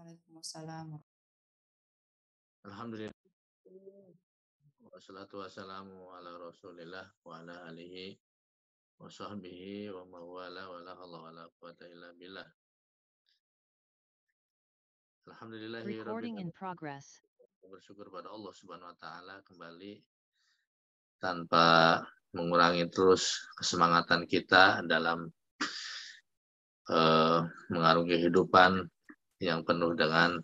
Waalaikumsalam. Alhamdulillah. Wassalatu wassalamu ala Rasulillah wa ala alihi wa sahbihi wa mawala wa la haula wa la quwata illa billah. Recording in progress. Bersyukur pada Allah Subhanahu wa taala kembali tanpa mengurangi terus kesemangatan kita dalam mengarungi kehidupan yang penuh dengan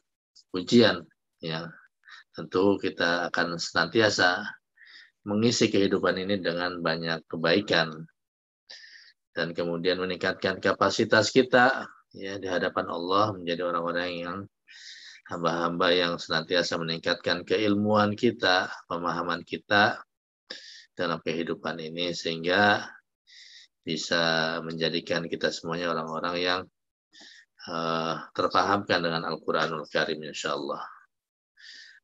ujian, ya. Tentu kita akan senantiasa mengisi kehidupan ini dengan banyak kebaikan dan kemudian meningkatkan kapasitas kita, ya, di hadapan Allah menjadi orang-orang yang hamba-hamba yang senantiasa meningkatkan keilmuan kita, pemahaman kita dalam kehidupan ini sehingga bisa menjadikan kita semuanya orang-orang yang terpahamkan dengan Al-Quranul Karim, insyaallah.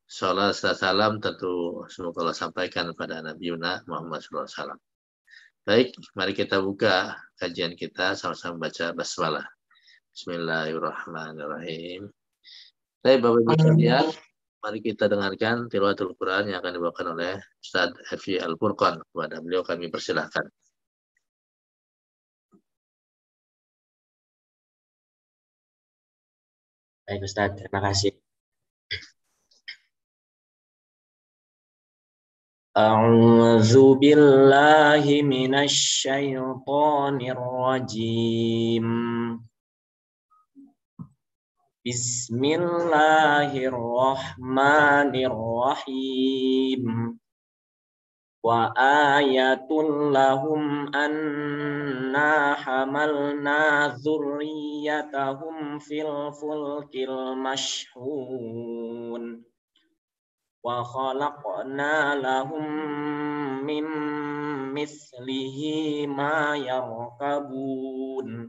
Salam salam tentu semoga Allah sampaikan kepada Nabi Muhammad SAW. Baik, mari kita buka kajian kita sama-sama baca basmalah. Bismillahirrahmanirrahim. Baik, Bapak Ibu sekalian, mari kita dengarkan tilawatul Quran yang akan dibawakan oleh Ustaz Hafi Al-Furqan. Kepada beliau kami persilahkan. Baik Ustaz, terima kasih. A'udzu billahi minasy syaithanir rajim. Bismillahirrahmanirrahim. Wa ayatul lahum anna hamalna dzurriyyatahum fil fulkil mashhun. Wa khalaqna lahum min mislihi ma yarkabun.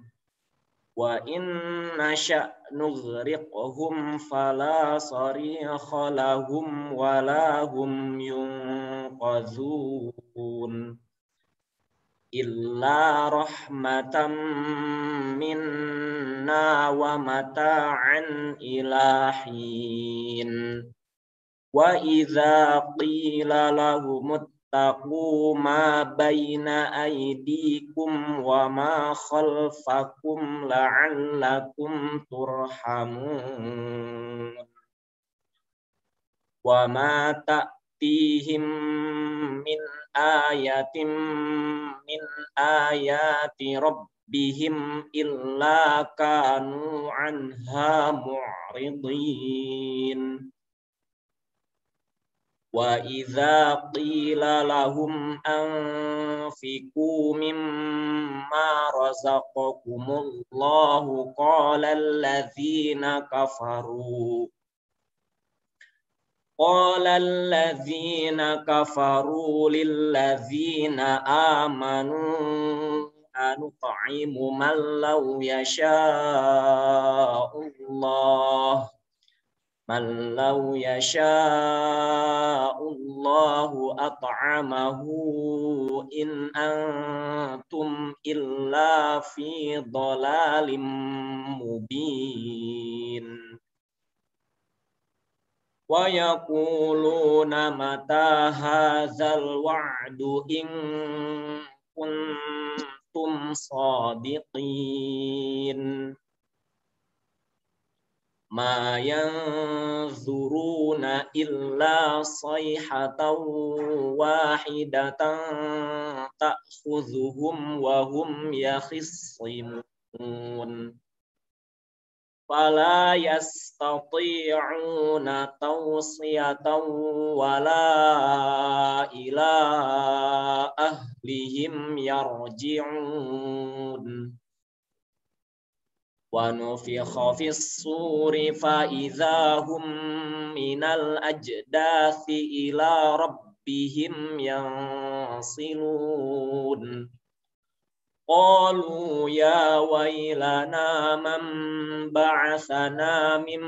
Wa inna sya' nughriqhum fala sarikha lahum wa lahum yunqazun. Illa rahmatan minna wa mata'an ila hin. Wa idza qila lahum ittaqu ma baina aydikum wa ma khalfakum la'allakum turhamun. Wa ma ta'tihim min ayatin min ayati rabbihim illa kanu anha mu'ridin. Wa idza qila lahum anfiqu mimma razaqakumullahu qala alladzina kafaru lilladzina amanu anut'imu man law yasha'ullah man law yasha'ullahu at'amahu in antum illa fi dhalalim mubin. Wa yaquluna mata hadzal wa'du in kuntum shadiqin. Ma yanzuruna illa sayhatan wahidatan ta'khudhuhum wa hum yakhisimun. Fala yastati'una tawsiyatan wala ila ahlihim yarji'un. Wa nufikha fis suri fa idza hum minal ajdathi ila rabbihim yansilun. Qalu ya wailana man ba'athana min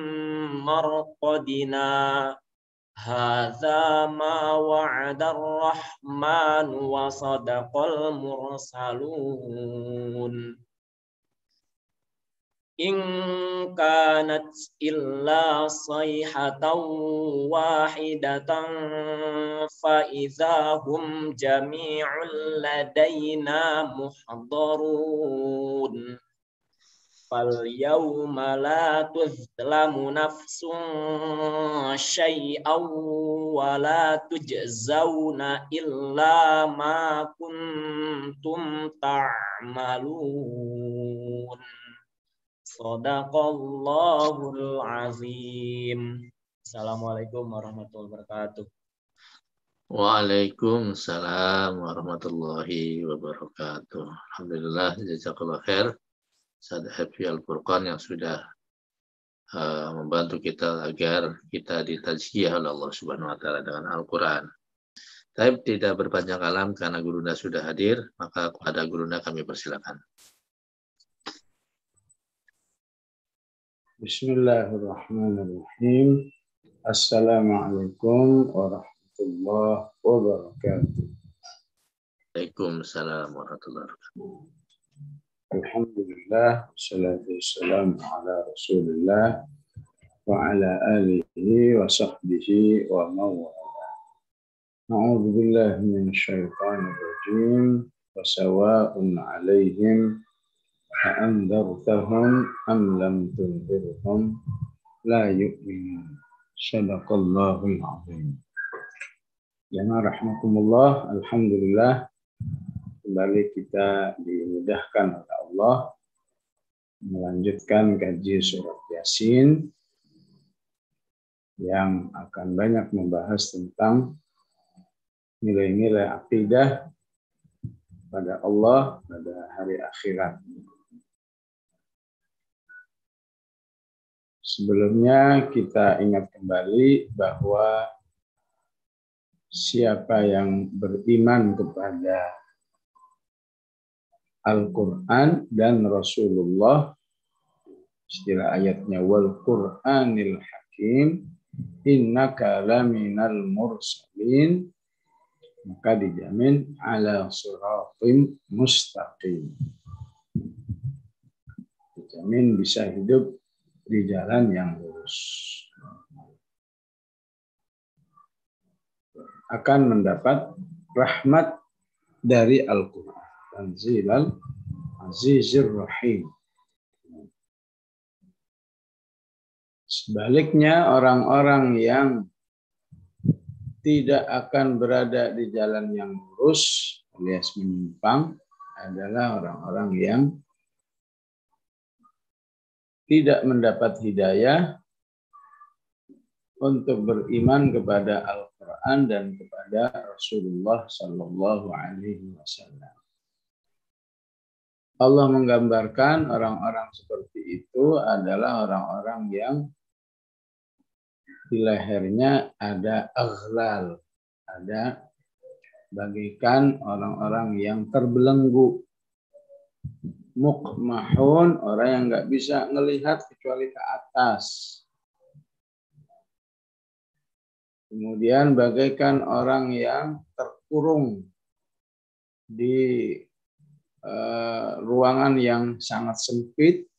marqadina hadza ma wa'ada ar-rahman wa sadaqal mursalun. in kanat illa sayhatan wahidatan fa idzahum jami'un ladaina muhdarun. Fal yawma la tuzlamu nafsun syai'aw wa la tujzauna illa ma kuntum ta'malun. Shadaqallahul azim. Assalamualaikum warahmatullahi wabarakatuh. Waalaikumsalam warahmatullahi wabarakatuh. Alhamdulillah, jazakallah khair. Ustaz Hafiz Al-Furqan yang sudah membantu kita agar kita ditazkiyah oleh Allah Subhanahu wa taala dengan Al-Qur'an. Tapi tidak berpanjang kalam karena gurunda sudah hadir, maka kepada gurunda kami persilakan. Bismillahirrahmanirrahim. Assalamualaikum warahmatullahi wabarakatuh. Waalaikumsalam warahmatullahi wabarakatuh. Alhamdulillah, wassalatu wassalamu ala Rasulillah wa ala alihi wa sahbihi wa mawala. A'udzu billahi minasyaitonir rajim. Wa sawa'un 'alaihim a anzartahum am lam tunzirhum la yu'minun. Shadaqallahul azim. Jamaah rahmatullah, alhamdulillah kembali kita dimudahkan oleh Allah melanjutkan kaji surat Yasin yang akan banyak membahas tentang nilai-nilai akidah pada Allah pada hari akhirat. Sebelumnya kita ingat kembali bahwa siapa yang beriman kepada Al-Quran dan Rasulullah, istilah ayatnya wal Qur'anil Hakim innaka laminal mursalin, maka dijamin ala siratim mustaqim, dijamin bisa hidup di jalan yang lurus, akan mendapat rahmat dari Al-Quran. Tanzilal Azizir Rahim. Sebaliknya orang-orang yang tidak akan berada di jalan yang lurus alias menyimpang adalah orang-orang yang tidak mendapat hidayah untuk beriman kepada Al-Quran dan kepada Rasulullah Sallallahu Alaihi Wasallam. Allah menggambarkan orang-orang seperti itu adalah orang-orang yang di lehernya ada aghlal, ada bagaikan orang-orang yang terbelenggu, muqmahun, orang yang nggak bisa melihat kecuali ke atas. Kemudian bagaikan orang yang terkurung di ruangan yang sangat sempit,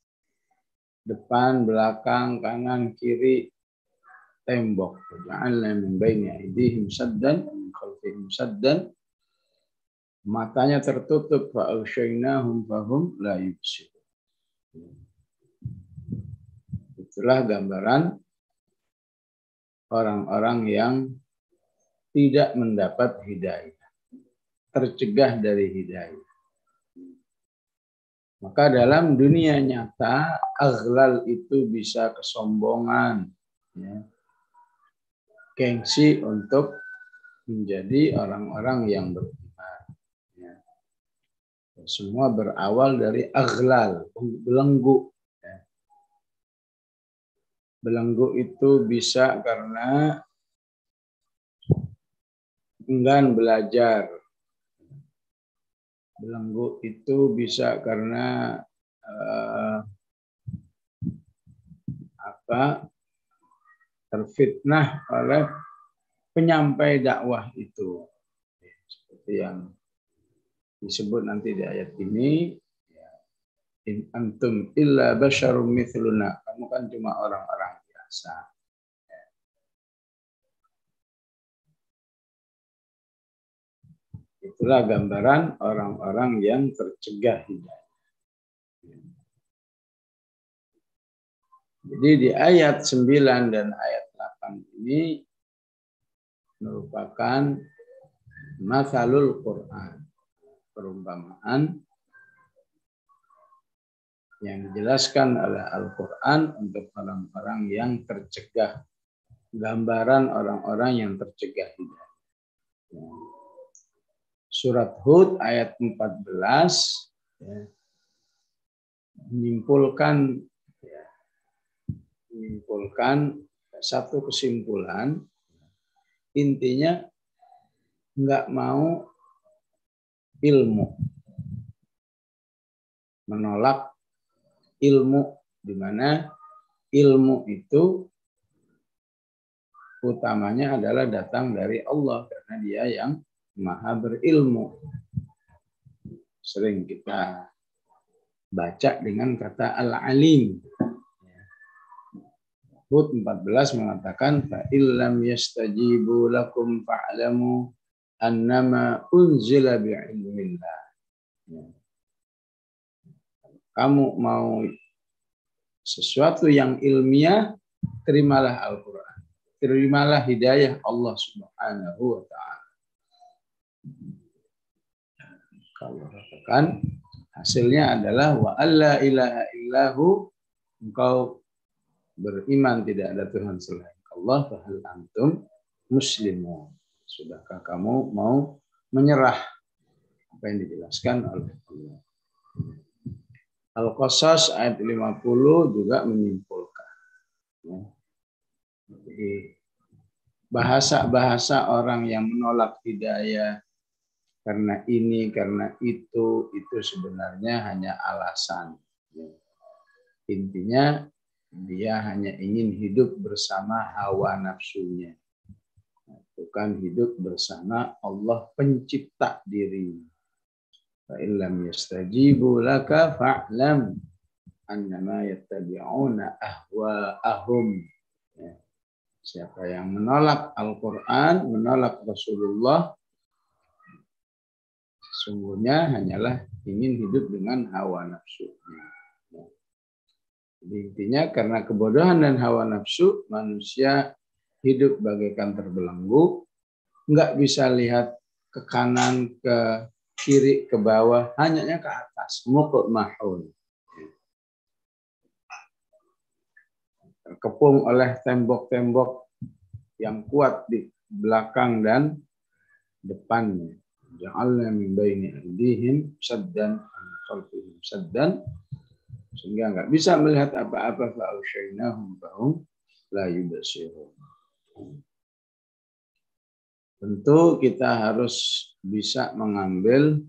depan, belakang, kanan, kiri, tembok. Ja'alna min baini aydihim saddan min khalfihim saddan. Matanya tertutup, fa aghshaynahum fahum la yubsirun. Itulah gambaran orang-orang yang tidak mendapat hidayah, tercegah dari hidayah. Maka dalam dunia nyata, aghlal itu bisa kesombongan, ya, gengsi untuk menjadi orang-orang yang beriman. Ya. Semua berawal dari aghlal, belenggu. Ya. Belenggu itu bisa karena enggan belajar. Belenggu itu bisa karena terfitnah oleh penyampai dakwah itu, seperti yang disebut nanti di ayat ini, ya, In antum illa basyarum mithluna. Kamu kan cuma orang-orang biasa. Itulah gambaran orang-orang yang tercegah hidayah. Jadi di ayat 9 dan ayat 8 ini merupakan mathalul Quran, perumpamaan yang dijelaskan oleh Al-Quran untuk orang-orang yang tercegah, gambaran orang-orang yang tercegah hidayah. Surat Hud ayat 14 menyimpulkan satu kesimpulan, intinya nggak mau ilmu, menolak ilmu, di mana ilmu itu utamanya adalah datang dari Allah karena Dia yang Maha berilmu. Sering kita baca dengan kata Al-Alim. Hud 14 mengatakan fa illam yastajibu lakum fa'lamu annama unzila bi'ilmillah. Kamu mau sesuatu yang ilmiah, terimalah Al-Quran. Terimalah hidayah Allah Subhanahu wa ta'ala. Kalau katakan hasilnya adalah wa alla ilaha illahu, engkau beriman tidak ada Tuhan selain Allah, fahal antum muslimun. Sudahkah kamu mau menyerah apa yang dijelaskan oleh Allah? Al-Qasas ayat 50 juga menyimpulkan. Jadi bahasa-bahasa orang yang menolak hidayah karena ini, karena itu sebenarnya hanya alasan. Intinya dia hanya ingin hidup bersama hawa nafsunya. Bukan hidup bersama Allah pencipta diri. Fa illam yastajibu laka fa'lam annama yattabi'una ahwa'ahum. Siapa yang menolak Al-Quran, menolak Rasulullah, sesungguhnya hanyalah ingin hidup dengan hawa nafsunya. Jadi intinya karena kebodohan dan hawa nafsu, manusia hidup bagaikan terbelenggu, nggak bisa lihat ke kanan, ke kiri, ke bawah, hanya ke atas. Muqmahun. Terkepung oleh tembok-tembok yang kuat di belakang dan depannya. Ja'alna min baini aydihim saddan an khalfihim saddan, sehingga nggak bisa melihat apa-apa. Fa'usyainahum fahum la yubsirun. Tentu kita harus bisa mengambil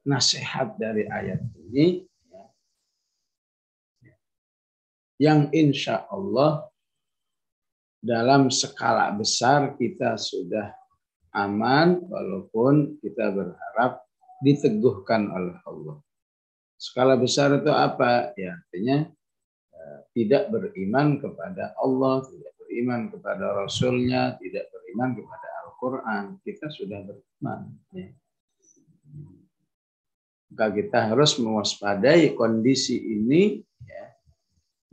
nasihat dari ayat ini, yang insya Allah dalam skala besar kita sudah aman, walaupun kita berharap diteguhkan oleh Allah. Skala besar itu apa? Ya, artinya tidak beriman kepada Allah, tidak beriman kepada Rasulnya, tidak beriman kepada Al-Quran. Kita sudah beriman. Ya. Maka kita harus mewaspadai kondisi ini, ya,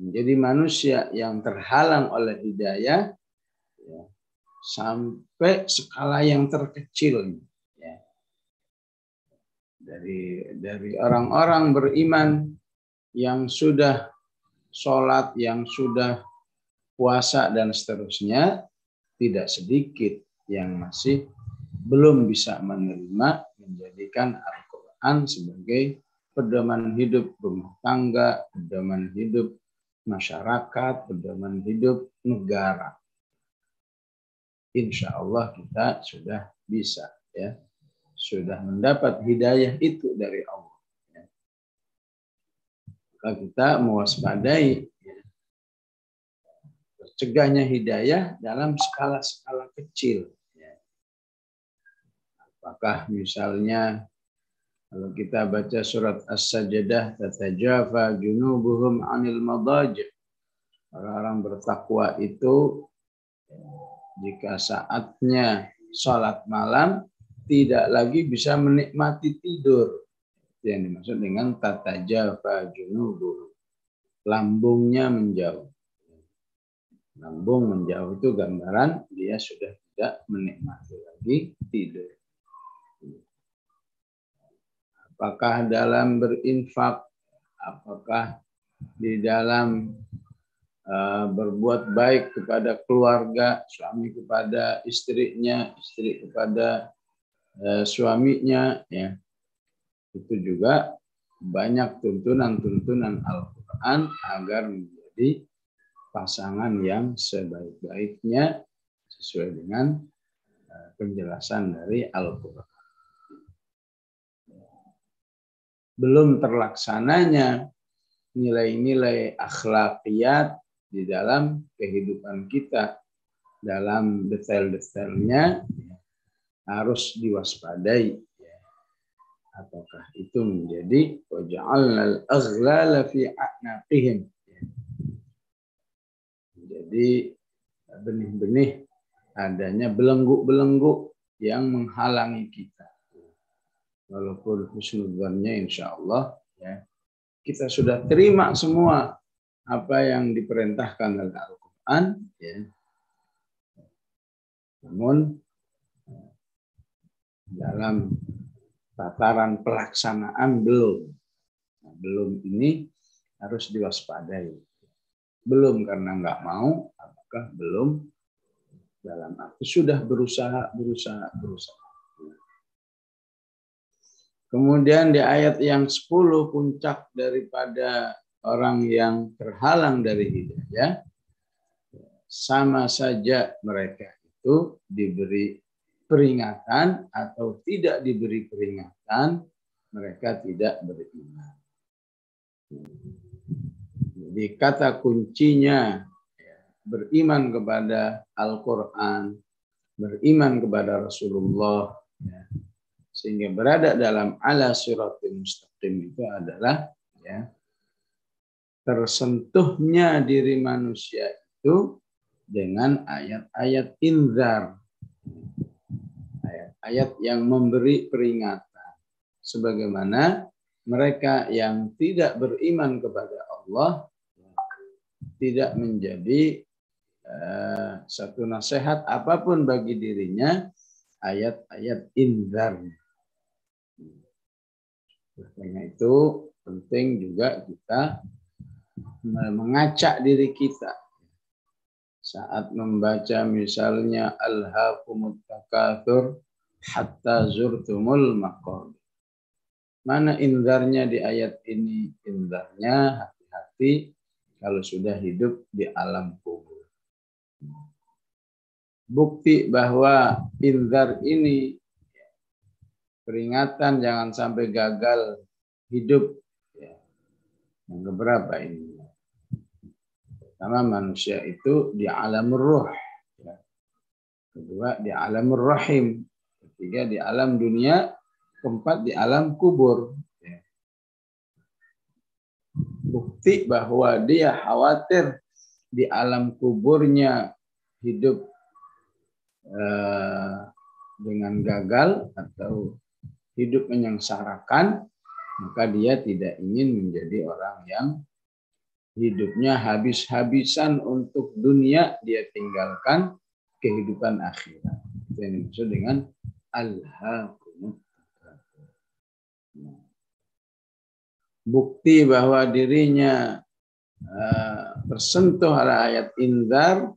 menjadi manusia yang terhalang oleh hidayah, ya, sampai skala yang terkecil. Ya. Dari orang-orang beriman yang sudah sholat, yang sudah puasa dan seterusnya, tidak sedikit yang masih belum bisa menerima, menjadikan Al-Quran sebagai pedoman hidup rumah tangga, pedoman hidup masyarakat, pedoman hidup negara. Insya Allah kita sudah bisa, ya, sudah mendapat hidayah itu dari Allah. Ya. Maka kita mewaspadai, ya, tercegahnya hidayah dalam skala-skala kecil. Ya. Apakah misalnya Kalau kita baca surat As-Sajdah, tatajafa junubuhum 'anil madaji'. Orang-orang bertakwa itu jika saatnya sholat malam tidak lagi bisa menikmati tidur. Itu yang dimaksud dengan tatajafa junubuhum. Lambungnya menjauh. Lambung menjauh itu gambaran dia sudah tidak menikmati lagi tidur. Apakah dalam berinfak, apakah di dalam berbuat baik kepada keluarga, suami kepada istrinya, istri kepada suaminya, ya itu juga banyak tuntunan-tuntunan Al-Quran agar menjadi pasangan yang sebaik-baiknya sesuai dengan penjelasan dari Al-Quran. Belum terlaksananya nilai-nilai akhlakiyat di dalam kehidupan kita, dalam detail-detailnya harus diwaspadai. Apakah itu menjadi waja'alnal aghlala fi a'naqihim. Jadi benih-benih adanya belenggu-belenggu yang menghalangi kita. Walaupun husnudzannya insya Allah ya, kita sudah terima semua apa yang diperintahkan oleh Al-Quran, ya. Namun dalam tataran pelaksanaan belum. Nah, belum ini harus diwaspadai. Belum karena nggak mau, apakah belum dalam arti sudah berusaha. Kemudian di ayat yang 10 puncak daripada orang yang terhalang dari hidayah, sama saja mereka itu diberi peringatan atau tidak diberi peringatan, mereka tidak beriman. Jadi kata kuncinya beriman kepada Al-Quran, beriman kepada Rasulullah, ya, sehingga berada dalam ala siratul mustaqim itu adalah ya, tersentuhnya diri manusia itu dengan ayat-ayat inzar, ayat-ayat yang memberi peringatan, sebagaimana mereka yang tidak beriman kepada Allah tidak menjadi satu nasihat apapun bagi dirinya ayat-ayat inzar. Karena itu penting juga kita mengacak diri kita saat membaca misalnya alhaakumut takatsur hatta zurtumul maqabir. Mana inzarnya di ayat ini? Inzarnya hati-hati kalau sudah hidup di alam kubur. Bukti bahwa inzar ini peringatan jangan sampai gagal hidup. Ya. Yang keberapa ini? Pertama, manusia itu di alam ruh. Ya. Kedua, di alam rahim. Ketiga, di alam dunia. Keempat, di alam kubur. Ya. Bukti bahwa dia khawatir di alam kuburnya hidup dengan gagal atau hidup menyengsarakan, maka dia tidak ingin menjadi orang yang hidupnya habis-habisan untuk dunia, dia tinggalkan kehidupan akhirat. Itu yang dimaksud dengan alhaakumut takatsur. Bukti bahwa dirinya tersentuh oleh ayat inzar,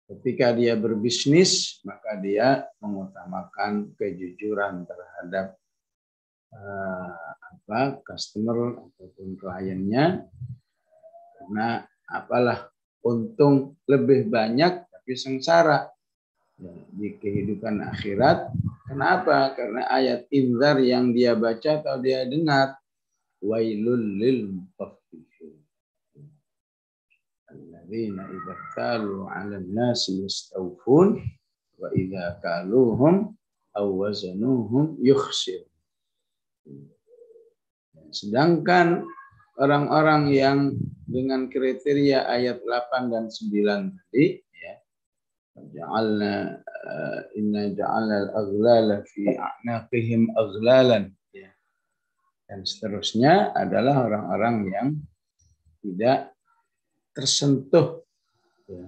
ketika dia berbisnis, maka dia mengutamakan kejujuran terhadap customer ataupun kliennya, karena apalah untung lebih banyak tapi sengsara ya, di kehidupan akhirat. Kenapa? Karena ayat inzar yang dia baca atau dia dengar, wailul lil mutaffifin alladzina idza kalu 'alan nasi yastawfun wa idza kaluhum aw wazanuhum yukhsir. Sedangkan orang-orang yang dengan kriteria ayat 8 dan 9 tadi, ya, inna ja'alna al-aghlala fi a'naqihim aghlalan, ya, dan seterusnya adalah orang-orang yang tidak tersentuh, ya,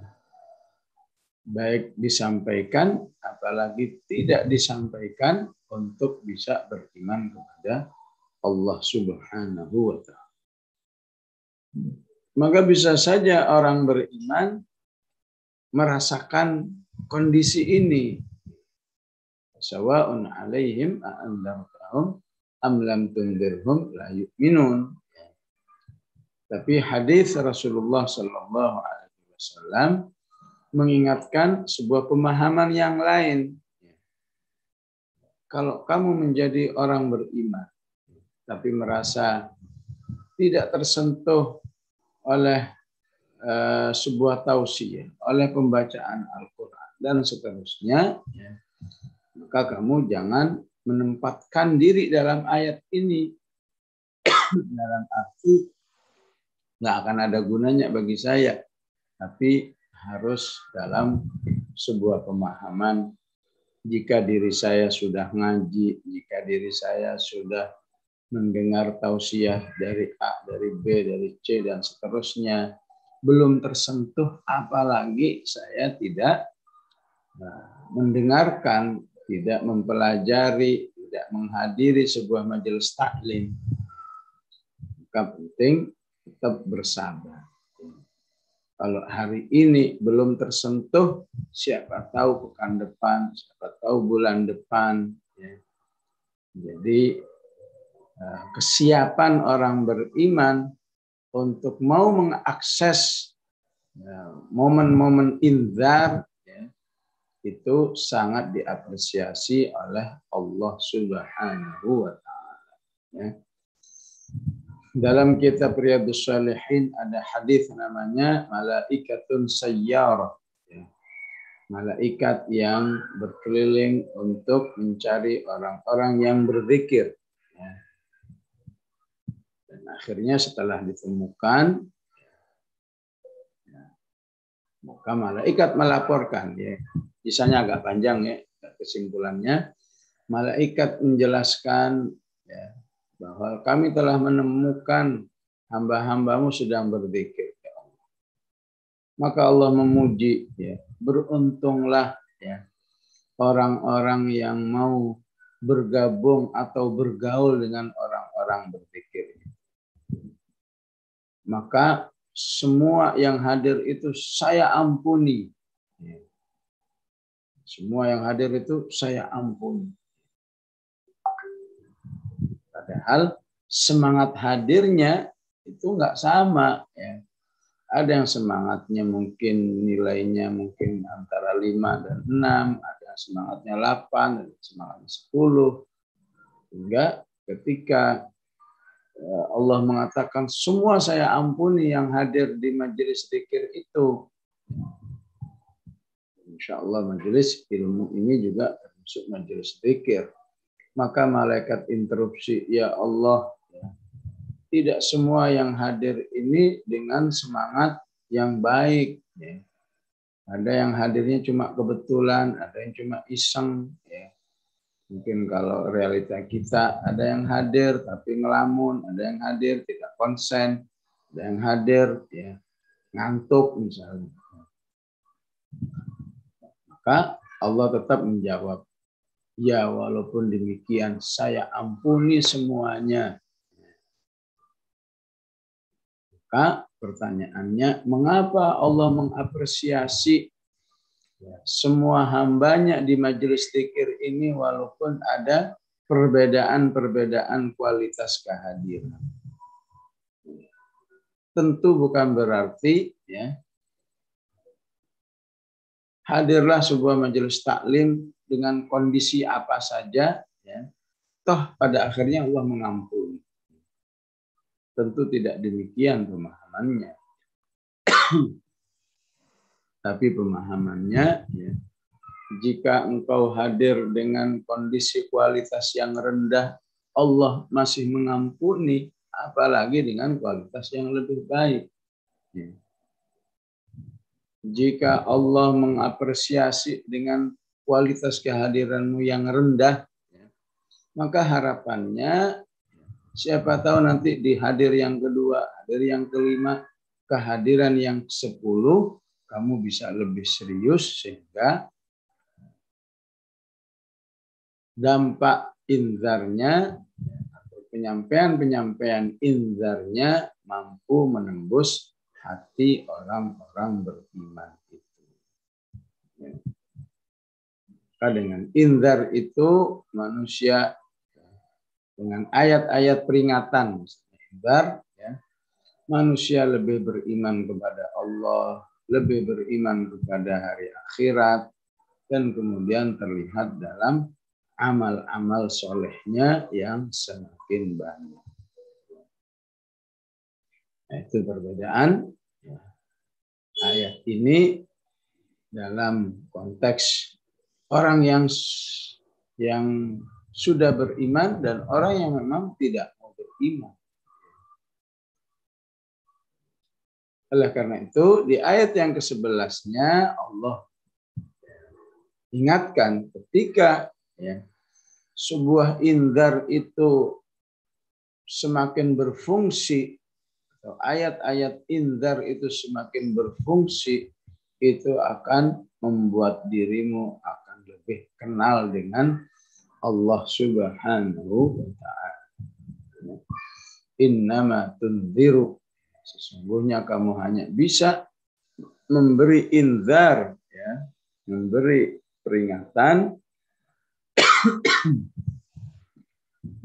baik disampaikan apalagi tidak disampaikan untuk bisa beriman kepada Allah Subhanahu wa ta'ala. Maka bisa saja orang beriman merasakan kondisi ini. Sawa'un 'alaihim a'andzartahum am lam tundirhum la yu'minun. Tapi hadis Rasulullah sallallahu alaihi wasallam mengingatkan sebuah pemahaman yang lain. Kalau kamu menjadi orang beriman tapi merasa tidak tersentuh oleh sebuah tausiah, oleh pembacaan Al-Quran dan seterusnya, ya, maka kamu jangan menempatkan diri dalam ayat ini dalam arti nggak akan ada gunanya bagi saya, tapi harus dalam sebuah pemahaman. Jika diri saya sudah ngaji, jika diri saya sudah mendengar tausiah dari A, dari B, dari C, dan seterusnya, belum tersentuh, apalagi saya tidak mendengarkan, tidak mempelajari, tidak menghadiri sebuah majelis taklim. Maka penting tetap bersabar. Kalau hari ini belum tersentuh, siapa tahu pekan depan, siapa tahu bulan depan. Ya. Jadi kesiapan orang beriman untuk mau mengakses momen-momen inzar, ya, itu sangat diapresiasi oleh Allah Subhanahu wa ta'ala. Ya. Dalam kitab Riyadhus Shalihin ada hadis namanya malaikatun sayyarah, ya. Malaikat yang berkeliling untuk mencari orang-orang yang berzikir. Ya. Dan akhirnya setelah ditemukan, ya, maka malaikat melaporkan. Ya. Kisahnya agak panjang, ya. Kesimpulannya, malaikat menjelaskan, ya, bahwa kami telah menemukan hamba-hambamu sedang berzikir, ya Allah. Maka Allah memuji, ya, beruntunglah, ya, orang-orang yang mau bergabung atau bergaul dengan orang-orang berzikir. Maka semua yang hadir itu saya ampuni. Ya. Semua yang hadir itu saya ampuni. Padahal semangat hadirnya itu nggak sama, ya. Ada yang semangatnya mungkin nilainya mungkin antara 5 dan 6, ada yang semangatnya 8, ada yang semangatnya 10. Hingga ketika Allah mengatakan semua saya ampuni yang hadir di majelis zikir itu, insya Allah majelis ilmu ini juga termasuk majelis zikir. Maka malaikat interupsi, ya Allah, ya, tidak semua yang hadir ini dengan semangat yang baik. Ya. Ada yang hadirnya cuma kebetulan, ada yang cuma iseng. Ya. Mungkin kalau realita kita, ada yang hadir tapi ngelamun, ada yang hadir tidak konsen, ada yang hadir, ya, ngantuk misalnya. Maka Allah tetap menjawab, ya walaupun demikian saya ampuni semuanya. Maka pertanyaannya, mengapa Allah mengapresiasi semua hambanya di majelis zikir ini walaupun ada perbedaan-perbedaan kualitas kehadiran? Tentu bukan berarti, ya, hadirlah sebuah majelis taklim dengan kondisi apa saja, ya, toh pada akhirnya Allah mengampuni. Tentu tidak demikian pemahamannya. Tapi pemahamannya, ya, jika engkau hadir dengan kondisi kualitas yang rendah, Allah masih mengampuni, apalagi dengan kualitas yang lebih baik. Jika Allah mengapresiasi dengan kualitas kehadiranmu yang rendah, maka harapannya siapa tahu nanti di hadir yang kedua, hadir yang kelima, kehadiran yang ke-10, kamu bisa lebih serius sehingga dampak inzarnya atau penyampaian inzarnya mampu menembus hati orang-orang beriman itu. Maka dengan inzar itu manusia dengan ayat-ayat peringatan, inzar, ya, manusia lebih beriman kepada Allah, lebih beriman kepada hari akhirat, dan kemudian terlihat dalam amal-amal solehnya yang semakin banyak. Nah, itu perbedaan ayat ini dalam konteks orang yang sudah beriman dan orang yang memang tidak mau beriman. Oleh karena itu, di ayat yang ke-11-nya Allah ingatkan ketika sebuah inzar itu semakin berfungsi, atau ayat-ayat inzar itu semakin berfungsi, itu akan membuat dirimu akan lebih kenal dengan Allah Subhanahu wa ta'ala. Innama tunziru, sesungguhnya kamu hanya bisa memberi inzar, ya, memberi peringatan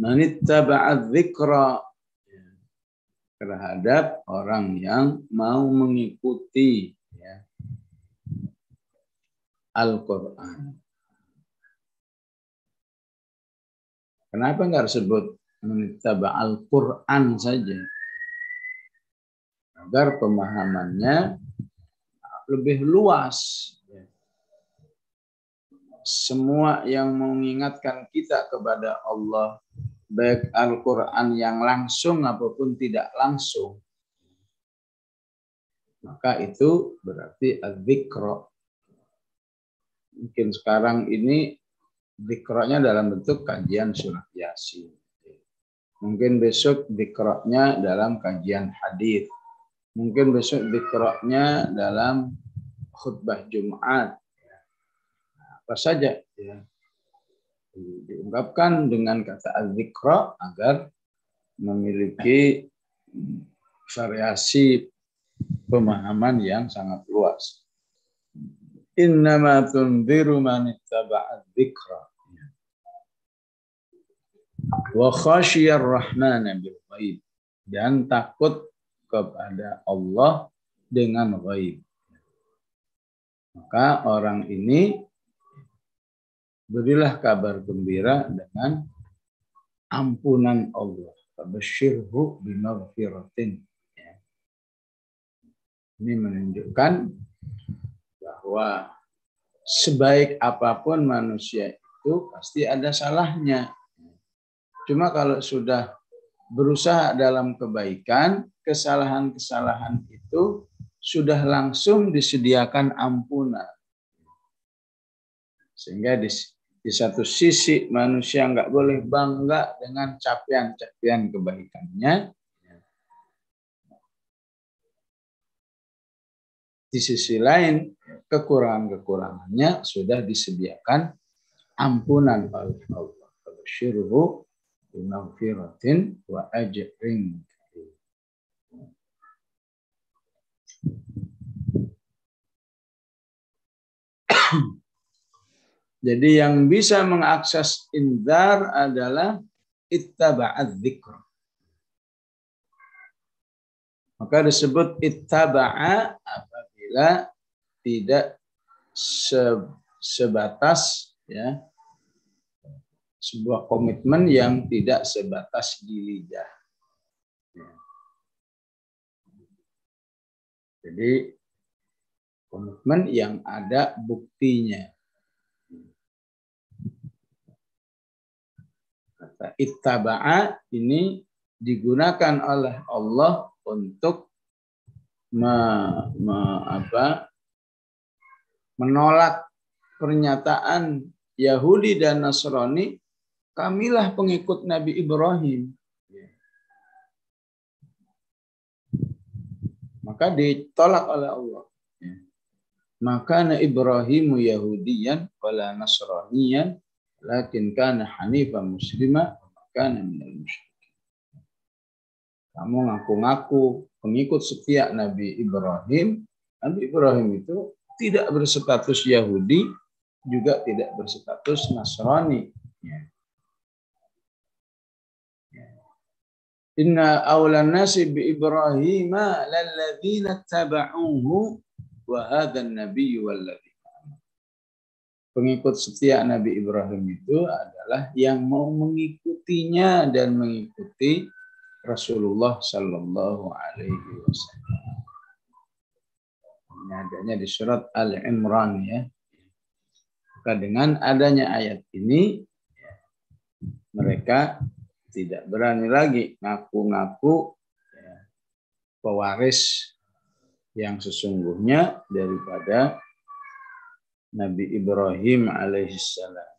manittaba'a dzikra, terhadap orang yang mau mengikuti, ya, Al-Quran. Kenapa enggak disebut manittaba'a Al-Quran saja? Agar pemahamannya lebih luas. Semua yang mengingatkan kita kepada Allah, baik Al-Quran yang langsung apapun tidak langsung, maka itu berarti az-zikra. Mungkin sekarang ini zikra-nya dalam bentuk kajian surat Yasin. Mungkin besok zikra-nya dalam kajian hadis. Mungkin besok zikra-nya dalam khutbah Jumat. Apa saja, ya, diungkapkan dengan kata az-zikra agar memiliki variasi pemahaman yang sangat luas. Innama tunziru man ittaba'a dzikra wa khasyiyar rahmana bil ghaib, dan takut kepada Allah dengan ghaib. Maka orang ini berilah kabar gembira dengan ampunan Allah. Fabasyirhu bimaghfiratin. Ini menunjukkan bahwa sebaik apapun manusia itu pasti ada salahnya. Cuma kalau sudah berusaha dalam kebaikan, kesalahan-kesalahan itu sudah langsung disediakan ampunan. Sehingga di satu sisi manusia nggak boleh bangga dengan capaian-capaian kebaikannya. Di sisi lain, kekurangan-kekurangannya sudah disediakan ampunan oleh Allah. Fabasyirhu bimaghfiratin wa ajrin. Jadi yang bisa mengakses inzar adalah ittaba'adz dzikr. Maka disebut ittaba'a apabila tidak sebatas, ya, sebuah komitmen yang tidak sebatas di lidah. Jadi komitmen yang ada buktinya. Kata ittaba'a ini digunakan oleh Allah untuk menolak pernyataan Yahudi dan Nasrani, kamilah pengikut Nabi Ibrahim. Maka ditolak oleh Allah. Maka Ibrahimu Yahudiyan wala Nasraniyan lakin kana hanifan muslima kana minal musyrikin. Kamu ngaku-ngaku pengikut setia Nabi Ibrahim. Nabi Ibrahim itu tidak berstatus Yahudi, juga tidak berstatus Nasrani. Inna awlan nasi bi Ibrahim lalladzina taba'uhu wa hadzan nabiyyu walladzina. Pengikut setia Nabi Ibrahim itu adalah yang mau mengikutinya dan mengikuti Rasulullah sallallahu alaihi wasallam. Ini adanya di surat Al-Imran ya. Maka dengan adanya ayat ini mereka tidak berani lagi ngaku-ngaku pewaris yang sesungguhnya daripada Nabi Ibrahim alaihissalam.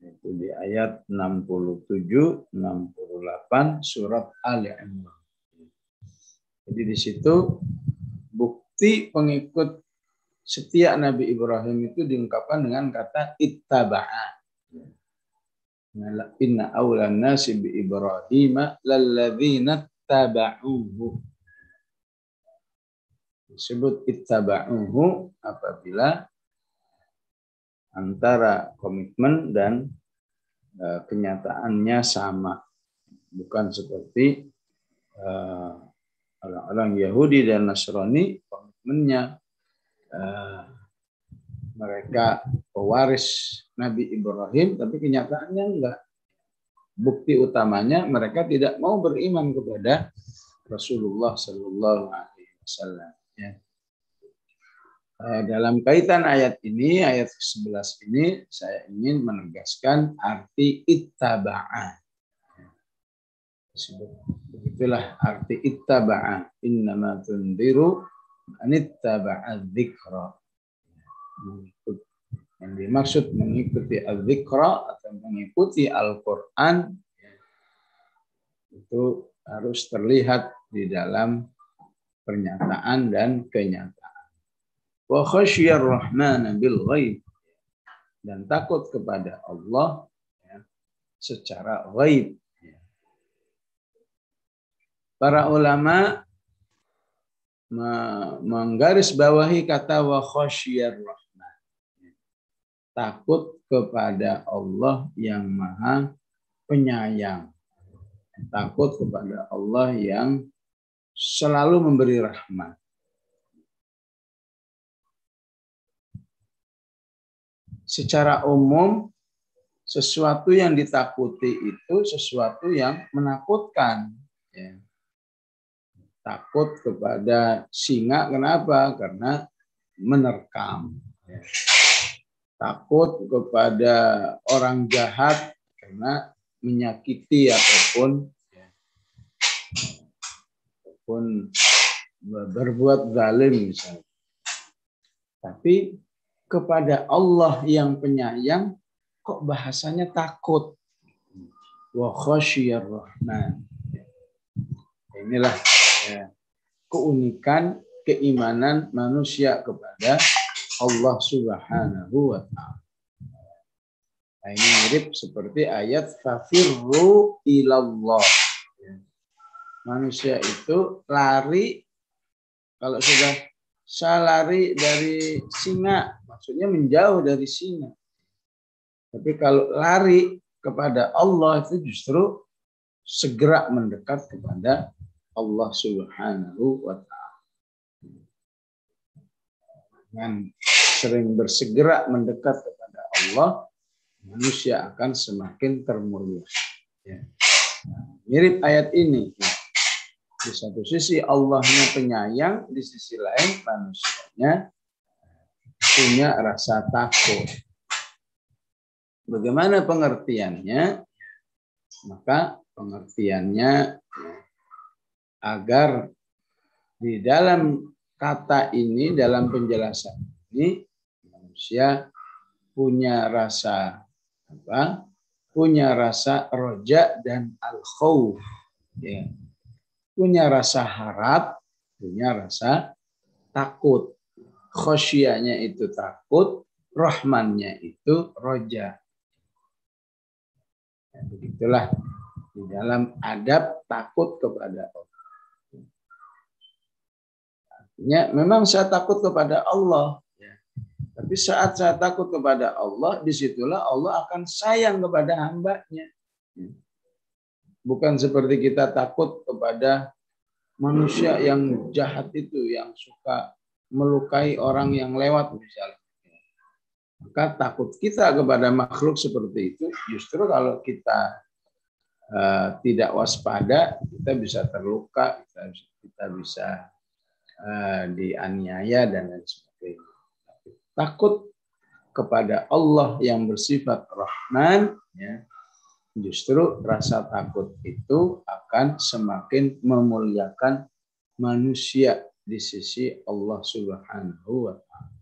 Itu di ayat 67, 68 surat Al-Imran. Jadi di situ bukti pengikut setia Nabi Ibrahim itu diungkapkan dengan kata ittaba'a. Inna awlan nasi bi Ibrahim lalladzina taba'uhu. Disebut ittaba'uhu apabila antara komitmen dan kenyataannya sama. Bukan seperti orang-orang Yahudi dan Nasrani, komitmennya mereka pewaris Nabi Ibrahim, tapi kenyataannya enggak. Bukti utamanya mereka tidak mau beriman kepada Rasulullah Sallallahu Alaihi Wasallam. Ya. Dalam kaitan ayat ini, ayat ke-11 ini, saya ingin menegaskan arti ittaba'a. Begitulah arti ittaba'a. Innama tundiru anittaba'a dzikra. Yang dimaksud mengikuti al-dzikra atau mengikuti Al-Quran itu harus terlihat di dalam pernyataan dan kenyataan. Wa khasyiyar rahmana bil ghaib, dan takut kepada Allah ya, secara ghaib. Para ulama menggarisbawahi kata wa khasyiyar rahman, takut kepada Allah yang Maha Penyayang, takut kepada Allah yang selalu memberi rahmat. Secara umum, sesuatu yang ditakuti itu sesuatu yang menakutkan. Ya. Takut kepada singa, kenapa? Karena menerkam. Ya. Takut kepada orang jahat karena menyakiti ataupun berbuat zalim misalnya. Tapi kepada Allah yang penyayang kok bahasanya takut. Wa khasyiyar rahman. Inilah ya, keunikan keimanan manusia kepada Allah Subhanahu wa ta'ala. Nah, ini mirip seperti ayat fafirru ilallah. Manusia itu lari, kalau sudah saya lari dari singa, maksudnya menjauh dari singa. Tapi kalau lari kepada Allah itu justru segera mendekat kepada Allah Subhanahu wa ta'ala. Dengan sering bersegera mendekat kepada Allah, manusia akan semakin termulia. Ya. Nah, mirip ayat ini. Di satu sisi Allahnya penyayang, di sisi lain manusianya punya rasa takut. Bagaimana pengertiannya? Maka pengertiannya agar di dalam kata ini, dalam penjelasan ini, manusia punya rasa apa? Punya rasa roja dan al-khauf, ya. Punya rasa harap, punya rasa takut. Khosyanya itu takut, rahmannya itu roja. Ya, begitulah di dalam adab takut kepada Allah. Artinya memang saya takut kepada Allah. Tapi saat saya takut kepada Allah, disitulah Allah akan sayang kepada hambanya. Bukan seperti kita takut kepada manusia yang jahat itu, yang suka melukai orang yang lewat misalnya. Maka takut kita kepada makhluk seperti itu, justru kalau kita tidak waspada, kita bisa terluka, kita bisa dianiaya dan lain sebagainya. Takut kepada Allah yang bersifat Rahman, ya, justru rasa takut itu akan semakin memuliakan manusia di sisi Allah Subhanahu wa Ta'ala.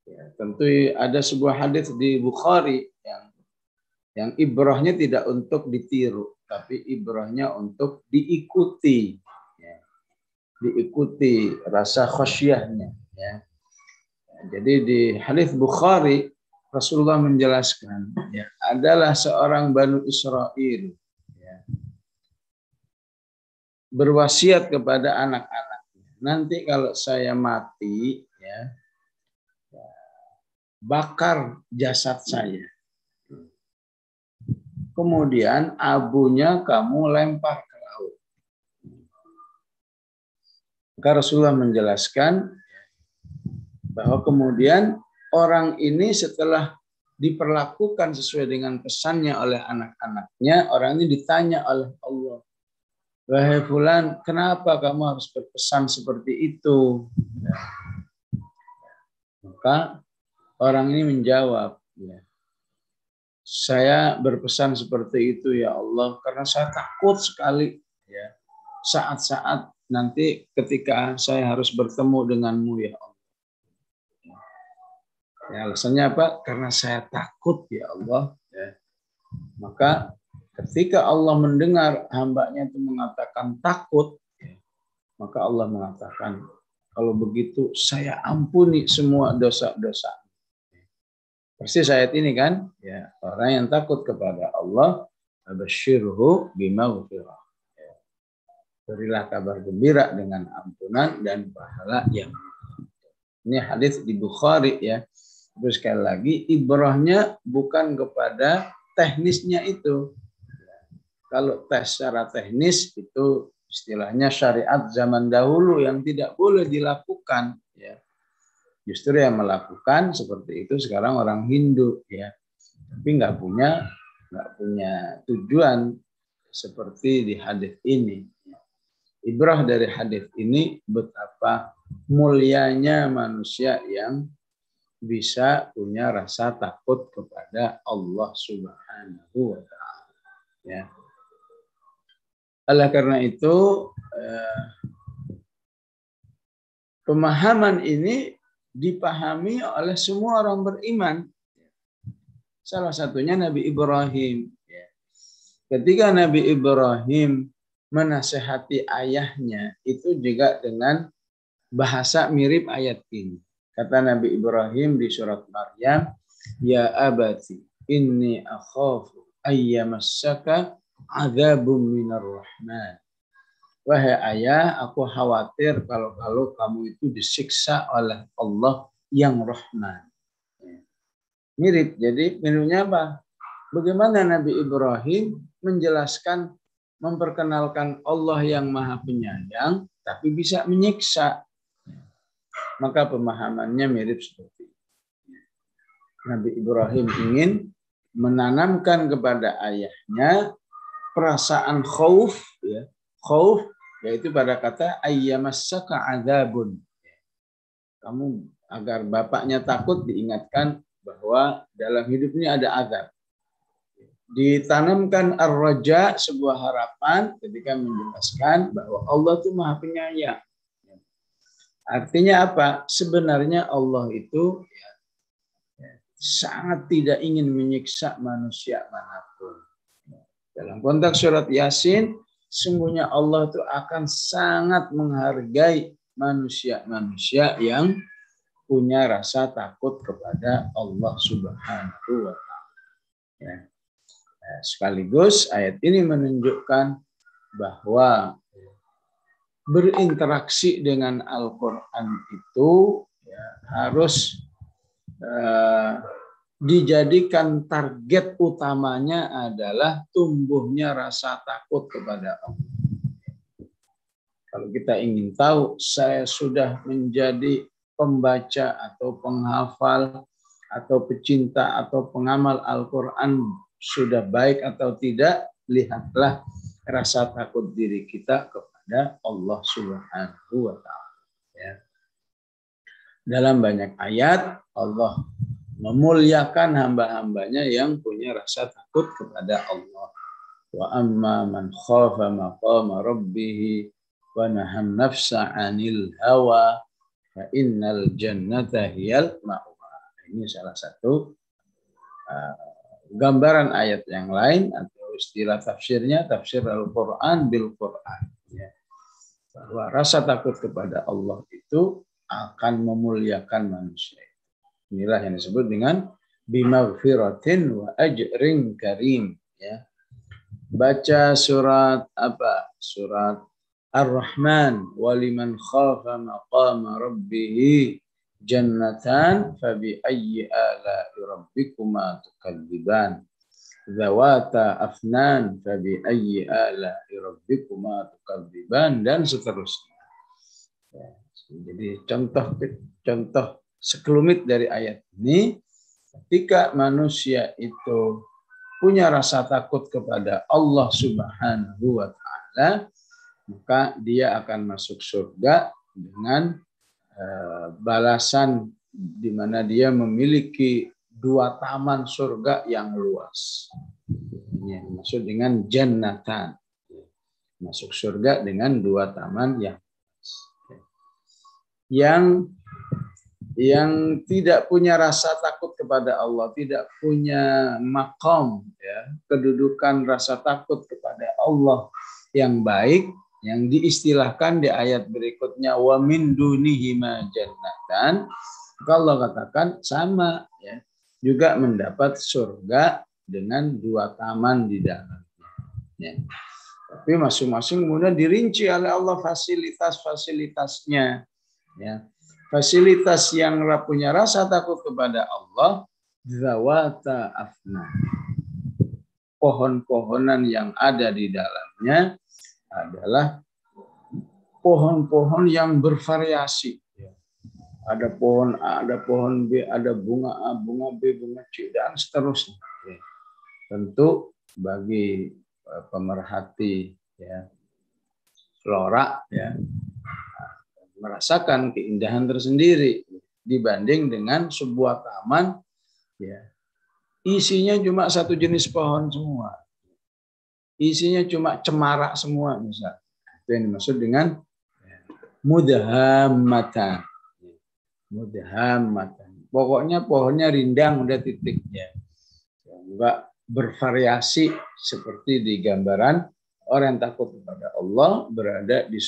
Ya, tentu ada sebuah hadis di Bukhari yang ibrahnya tidak untuk ditiru, tapi ibrahnya untuk diikuti, ya. Diikuti rasa khasyahnya, ya. Jadi di hadis Bukhari Rasulullah menjelaskan, ya, adalah seorang Banu Israil, ya, berwasiat kepada anak-anaknya, nanti kalau saya mati, ya, bakar jasad saya, kemudian abunya kamu lempar ke laut. Maka Rasulullah menjelaskan bahwa kemudian orang ini setelah diperlakukan sesuai dengan pesannya oleh anak-anaknya, orang ini ditanya oleh Allah, wahai fulan, kenapa kamu harus berpesan seperti itu? Ya. Maka orang ini menjawab, ya, saya berpesan seperti itu ya Allah karena saya takut sekali, ya, saat-saat nanti ketika saya harus bertemu denganmu ya Allah. Ya, alasannya apa? Karena saya takut ya Allah. Ya. Maka ketika Allah mendengar hambanya itu mengatakan takut, ya, maka Allah mengatakan, kalau begitu saya ampuni semua dosa-dosa. Persis ayat ini kan, ya, orang yang takut kepada Allah, abasyirhu bimaghfirah. Ya. Berilah kabar gembira dengan ampunan dan pahala yang. Ini hadis di Bukhari, ya. Terus sekali lagi, ibrahnya bukan kepada teknisnya itu. Kalau tes secara teknis itu istilahnya syariat zaman dahulu yang tidak boleh dilakukan, ya. Justru yang melakukan seperti itu sekarang orang Hindu, ya. Tapi nggak punya tujuan seperti di hadis ini. Ibrah dari hadis ini betapa mulianya manusia yang bisa punya rasa takut kepada Allah Subhanahu wa Ta'ala, ya. Oleh karena itu pemahaman ini dipahami oleh semua orang beriman. Salah satunya Nabi Ibrahim, ya. Ketika Nabi Ibrahim menasehati ayahnya itu juga dengan bahasa mirip ayat ini. Kata Nabi Ibrahim di surat Maryam, ya abati inni akhafu ayyamassaka adzabun minar rahman. Wahai ayah, aku khawatir kalau kamu itu disiksa oleh Allah yang Rahman. Mirip. Jadi miripnya apa? Bagaimana Nabi Ibrahim menjelaskan, memperkenalkan Allah yang Maha Penyayang, tapi bisa menyiksa. Maka pemahamannya mirip seperti itu. Nabi Ibrahim ingin menanamkan kepada ayahnya perasaan khauf, ya. Khauf yaitu pada kata ayyamassaka adzabun. Kamu agar bapaknya takut diingatkan bahwa dalam hidup ini ada azab. Ditanamkan ar-raja, sebuah harapan ketika menjelaskan bahwa Allah itu Maha Penyayang. Artinya apa? Sebenarnya Allah itu sangat tidak ingin menyiksa manusia manapun. Dalam konteks surat Yasin, sungguhnya Allah itu akan sangat menghargai manusia-manusia yang punya rasa takut kepada Allah Subhanahu wa Ta'ala. Ya. Sekaligus ayat ini menunjukkan bahwa berinteraksi dengan Al-Quran itu ya, harus dijadikan target utamanya adalah tumbuhnya rasa takut kepada Allah. Kalau kita ingin tahu saya sudah menjadi pembaca atau penghafal atau pecinta atau pengamal Al-Quran sudah baik atau tidak, lihatlah rasa takut diri kita kepada Allah Subhanahu wa Ta'ala. Ya. Dalam banyak ayat Allah memuliakan hamba-hambanya yang punya rasa takut kepada Allah. Wa amma man khafa maqama rabbih wa nahan nafsa 'anil hawa fa innal jannata hiyal ma'wa. Ini salah satu gambaran ayat yang lain atau istilah tafsirnya, tafsir Al-Quran bil Quran. Ya. Bahwa rasa takut kepada Allah itu akan memuliakan manusia. Inilah yang disebut dengan bimaghfiratin wa ajrin karim. Ya. Baca surat apa? Surat Ar-Rahman. Waliman khafa maqama rabbih jannatan fabi ayyi ala'i rabbikuma tukadziban. Zawata afnan fabi ayyi ala'i rabbikuma tukadziban, dan seterusnya. Ya. Jadi contoh sekelumit dari ayat ini, ketika manusia itu punya rasa takut kepada Allah Subhanahu wa Ta'ala, maka dia akan masuk surga dengan balasan di mana dia memiliki 2 taman surga yang luas. Ini maksud dengan jannatan. Masuk surga dengan 2 taman yang tidak punya rasa takut kepada Allah, tidak punya maqam, ya, kedudukan rasa takut kepada Allah yang baik, yang diistilahkan di ayat berikutnya wa min dunihi ma jannatan. Allah katakan sama, ya, juga mendapat surga dengan 2 taman di dalamnya. Ya. Tapi masing-masing kemudian dirinci oleh Allah fasilitas-fasilitasnya. Ya. Fasilitas yang punya rasa takut kepada Allah, zawata afnan. Pohon-pohonan yang ada di dalamnya adalah pohon-pohon yang bervariasi. Ada pohon A, ada pohon B, ada bunga A, bunga B, bunga C, dan seterusnya. Tentu bagi pemerhati, ya, flora, ya, merasakan keindahan tersendiri dibanding dengan sebuah taman, ya, isinya cuma satu jenis pohon semua, isinya cuma cemara semua, misal. Itu yang dimaksud dengan mudhammatan. Mudhammatan. Pokoknya pohonnya rindang, udah titiknya. Enggak bervariasi seperti di gambaran orang yang takut kepada Allah berada di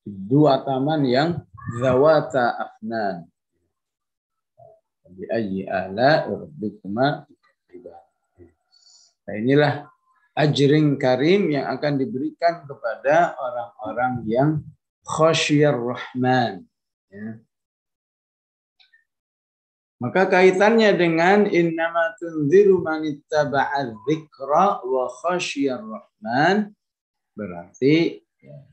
2 taman yang zawata afnan. Bi ayyi ala rabbikuma tukadziban. Nah, inilah ajrin karim yang akan diberikan kepada orang-orang yang khasyir rahman. Ya. Maka kaitannya dengan innama tunziru man ittaba'adz dzikra wa khasyir rahman, berarti, ya,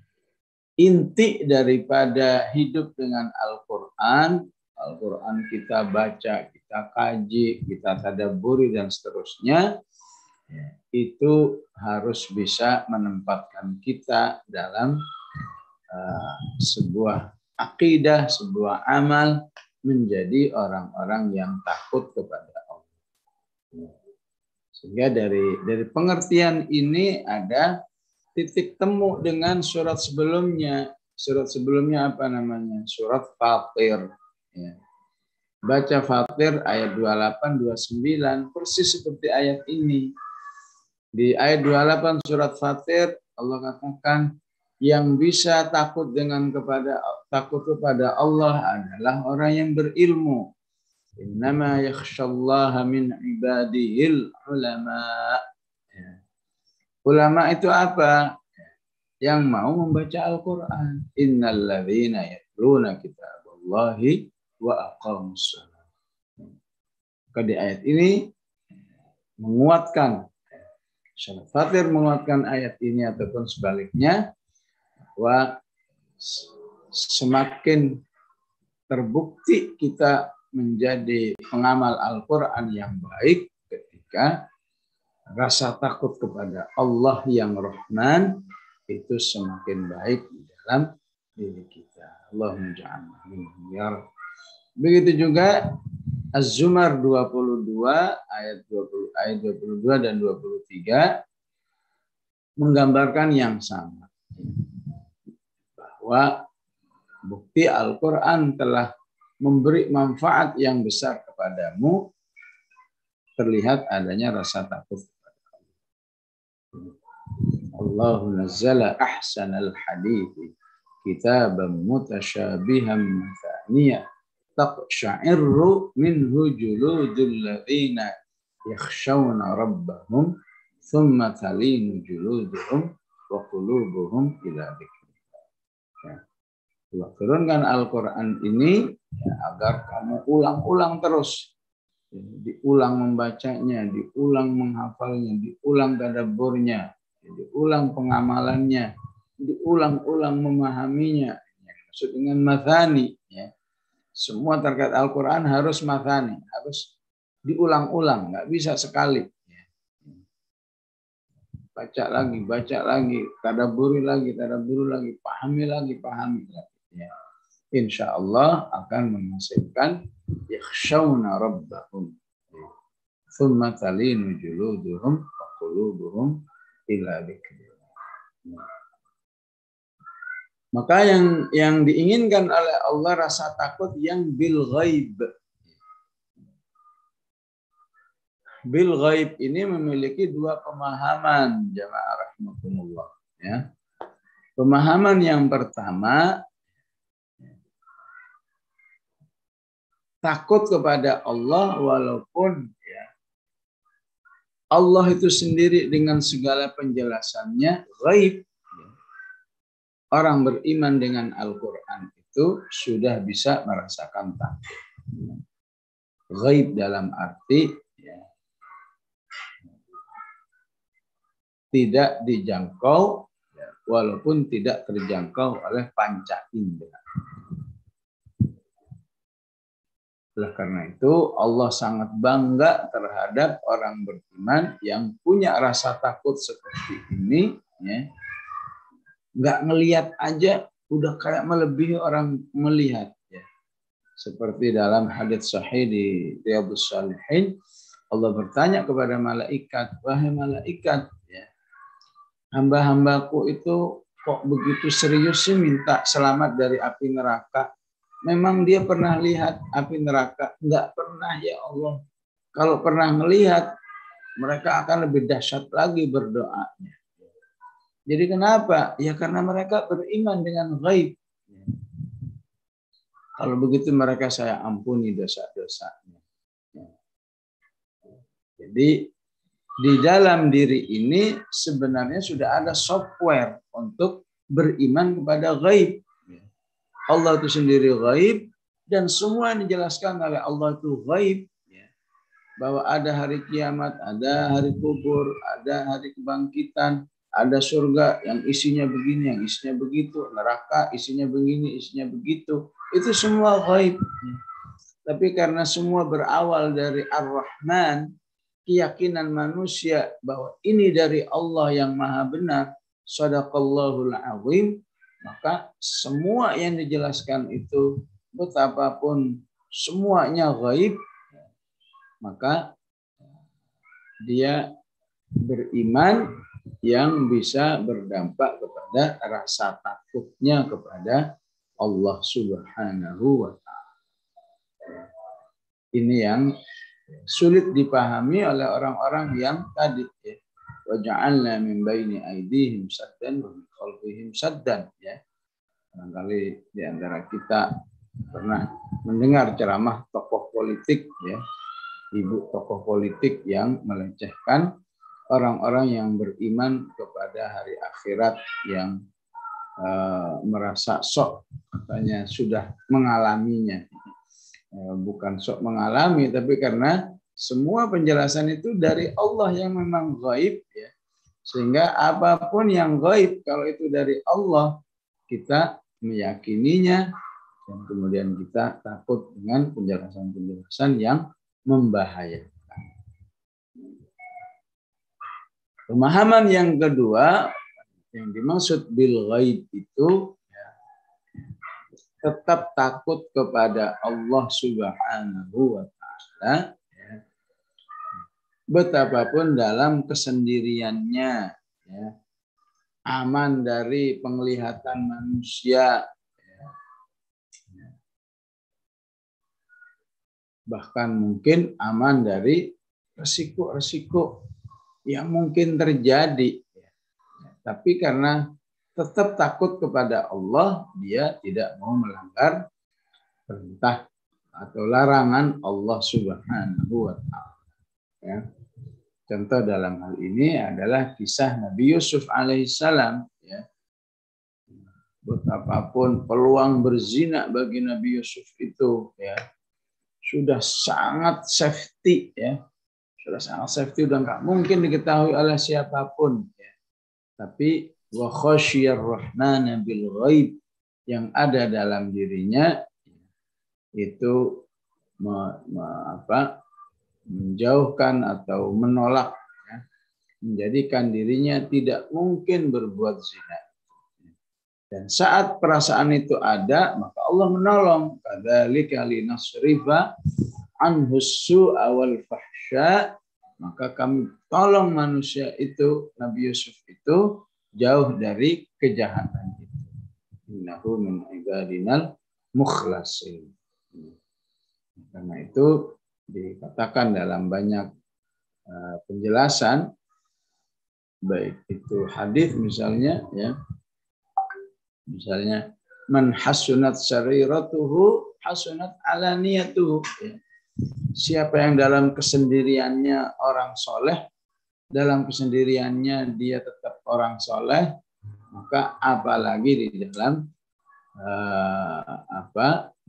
inti daripada hidup dengan Al-Quran, Al-Quran kita baca, kita kaji, kita tadabburi, dan seterusnya, itu harus bisa menempatkan kita dalam sebuah akidah, sebuah amal, menjadi orang-orang yang takut kepada Allah. Sehingga dari pengertian ini ada titik temu dengan surat sebelumnya. Surat sebelumnya apa namanya? Surat Fatir. Ya. Baca Fatir ayat 28-29 persis seperti ayat ini. Di ayat 28 surat Fatir Allah katakan yang bisa takut kepada Allah adalah orang yang berilmu. Innama yakhshallaha min ibadihil ulama. Ya. Ulama itu apa? Yang mau membaca Al-Quran. Innal ladzina yatluna kitaballahi wa aqamus shalah. Maka di ayat ini menguatkan, surat Fatir menguatkan ayat ini ataupun sebaliknya, bahwa semakin terbukti kita menjadi pengamal Al-Quran yang baik ketika rasa takut kepada Allah yang Rahman itu semakin baik di dalam diri kita. Allahumma ja'alna minhum ya Rabb. Begitu juga Az-Zumar 22 ayat 22 dan 23 menggambarkan yang sama. Bahwa bukti Al-Quran telah memberi manfaat yang besar kepadamu, terlihat adanya rasa takut kepada Allah. Allahu nazzala ahsanal hadithi kitaban mutasyabihan mathaniyah taqsha'irru minhu juludul ladzina yakhshawna rabbahum thumma talinu juluduhum wa qulubuhum ila dzikrillah. Allah turunkan Al-Quran ini agar kamu ulang-ulang terus. Diulang membacanya, diulang menghafalnya, diulang tadabburnya, diulang pengamalannya, diulang-ulang memahaminya. Maksud dengan mathani, ya. Semua terkait Al-Quran harus mathani, harus diulang-ulang, nggak bisa sekali. Baca lagi, tadabburi lagi, pahami lagi. Ya. Insya Allah akan menghasilkan yakhshawna rabbahum thumma talinu juluduhum wa qulubuhum ila dzikrillah. Maka yang diinginkan oleh Allah rasa takut yang bil ghaib. Bil ghaib ini memiliki dua pemahaman, jamaah rahimakumullah, ya. Pemahaman yang pertama, takut kepada Allah walaupun ya, Allah itu sendiri dengan segala penjelasannya ghaib. Orang beriman dengan Al-Quran itu sudah bisa merasakan takut. Ghaib dalam arti ya, tidak dijangkau ya, walaupun tidak terjangkau oleh panca indera. Oleh karena itu Allah sangat bangga terhadap orang beriman yang punya rasa takut seperti ini, ya. Nggak ngelihat aja udah kayak melebihi orang melihat, ya. Seperti dalam hadits sahih di Riyadhus Shalihin, Allah bertanya kepada malaikat, wahai malaikat, ya, hamba-hambaku itu kok begitu serius sih minta selamat dari api neraka? Memang dia pernah lihat api neraka? Enggak pernah ya Allah. Kalau pernah melihat, mereka akan lebih dahsyat lagi berdoanya. Jadi kenapa? Ya karena mereka beriman dengan ghaib. Kalau begitu mereka saya ampuni dosa-dosanya. Jadi di dalam diri ini sebenarnya sudah ada software untuk beriman kepada ghaib. Allah itu sendiri ghaib dan semua yang dijelaskan oleh Allah itu ghaib, ya. Bahwa ada hari kiamat, ada hari kubur, ada hari kebangkitan, ada surga yang isinya begini, yang isinya begitu, neraka isinya begini, isinya begitu. Itu semua ghaib. Tapi karena semua berawal dari Ar-Rahman, keyakinan manusia bahwa ini dari Allah yang maha benar, Shadaqallahul Azim, maka semua yang dijelaskan itu betapapun semuanya gaib, maka dia beriman yang bisa berdampak kepada rasa takutnya kepada Allah Subhanahu wa Ta'ala. Ini yang sulit dipahami oleh orang-orang yang tadi, ya. Wa ja'alna min baini aydihim saddan wa min khalfihim saddan, ya. Barangkali di antara kita pernah mendengar ceramah tokoh politik, ya, ibu tokoh politik yang melecehkan orang-orang yang beriman kepada hari akhirat, yang merasa sok katanya sudah mengalaminya. Bukan sok mengalami, tapi karena semua penjelasan itu dari Allah yang memang gaib, ya. Sehingga apapun yang gaib, kalau itu dari Allah, kita meyakininya, dan kemudian kita takut dengan penjelasan-penjelasan yang membahayakan. Pemahaman yang kedua, yang dimaksud bil ghaib itu, ya, tetap takut kepada Allah Subhanahu wa Ta'ala, ya, betapapun dalam kesendiriannya, ya, aman dari penglihatan manusia, ya, bahkan mungkin aman dari resiko-resiko yang mungkin terjadi. Tapi karena tetap takut kepada Allah, dia tidak mau melanggar perintah atau larangan Allah Subhanahu wa Ta'ala. Ya. Contoh dalam hal ini adalah kisah Nabi Yusuf alaihissalam. Ya. Betapapun peluang berzina bagi Nabi Yusuf itu, ya, sudah sangat safety, ya. Sudah sangat safety, udah nggak mungkin diketahui oleh siapapun. Ya. Tapi wa khasyiyar rahmana bil ghaib, yang ada dalam dirinya itu menjauhkan atau menolak, ya, menjadikan dirinya tidak mungkin berbuat zina. Dan saat perasaan itu ada, maka Allah menolong. Kadzalika linasrifa anhu su'a wal fahsya, maka kami tolong manusia itu, Nabi Yusuf itu, jauh dari kejahatan itu. Innahu min ibadinal mukhlasin. Karena itu dikatakan dalam banyak penjelasan, baik itu hadis misalnya, ya, misalnya man hasunat sariratuhu hasunat alaniyatuhu, ya. Siapa yang dalam kesendiriannya orang soleh, dalam kesendiriannya dia tetap orang soleh, maka apalagi di dalam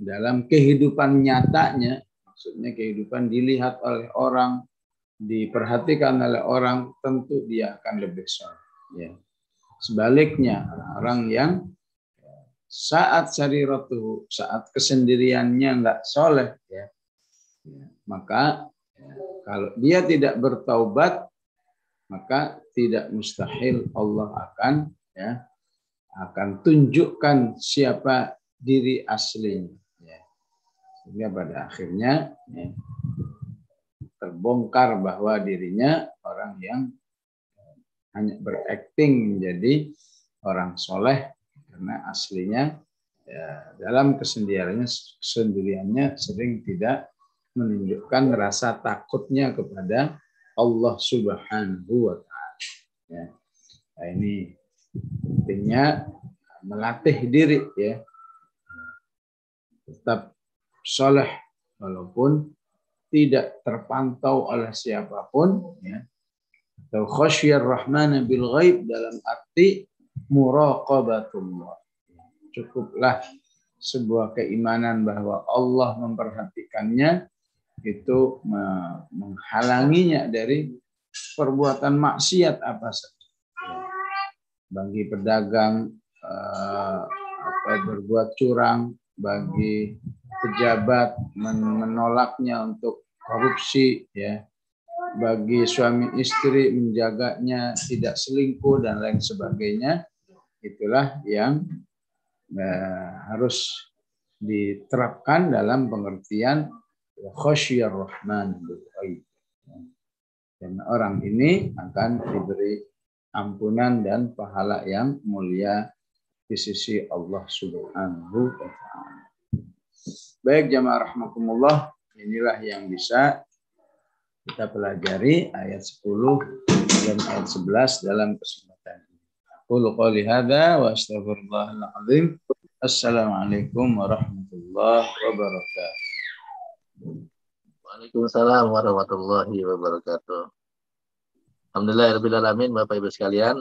dalam kehidupan nyatanya, maksudnya kehidupan dilihat oleh orang, diperhatikan oleh orang, tentu dia akan lebih soleh. Ya. Sebaliknya, orang yang saat sariratuhu, saat kesendiriannya enggak soleh, ya, maka kalau dia tidak bertaubat, maka tidak mustahil Allah akan tunjukkan siapa diri aslinya, ya. Sehingga pada akhirnya, ya, terbongkar bahwa dirinya orang yang hanya berakting menjadi orang soleh, karena aslinya, ya, dalam kesendiriannya sering tidak menunjukkan rasa takutnya kepada Allah Subhanahu wa Ta'ala. Ya. Nah, ini pentingnya melatih diri, ya, tetap soleh walaupun tidak terpantau oleh siapapun, ya. Atau khasyiyar rahmana bil ghaib dalam arti muraqabatullah. Cukuplah sebuah keimanan bahwa Allah memperhatikannya, itu menghalanginya dari perbuatan maksiat apa saja. Bagi pedagang berbuat curang, bagi pejabat menolaknya untuk korupsi, ya, bagi suami istri menjaganya tidak selingkuh dan lain sebagainya, itulah yang harus diterapkan dalam pengertian khasyiyar rahman bil ghaib. Dan orang ini akan diberi ampunan dan pahala yang mulia di sisi Allah Subhanahu wa taala. Baik jamaah rahmakumullah, inilah yang bisa kita pelajari ayat 10 dan ayat 11 dalam kesempatan ini. Qul qouli hadza wa astaghfirullahal azim. Assalamualaikum warahmatullahi wabarakatuh. Waalaikumsalam warahmatullahi wabarakatuh. Alhamdulillahirabbil alamin, Bapak Ibu sekalian.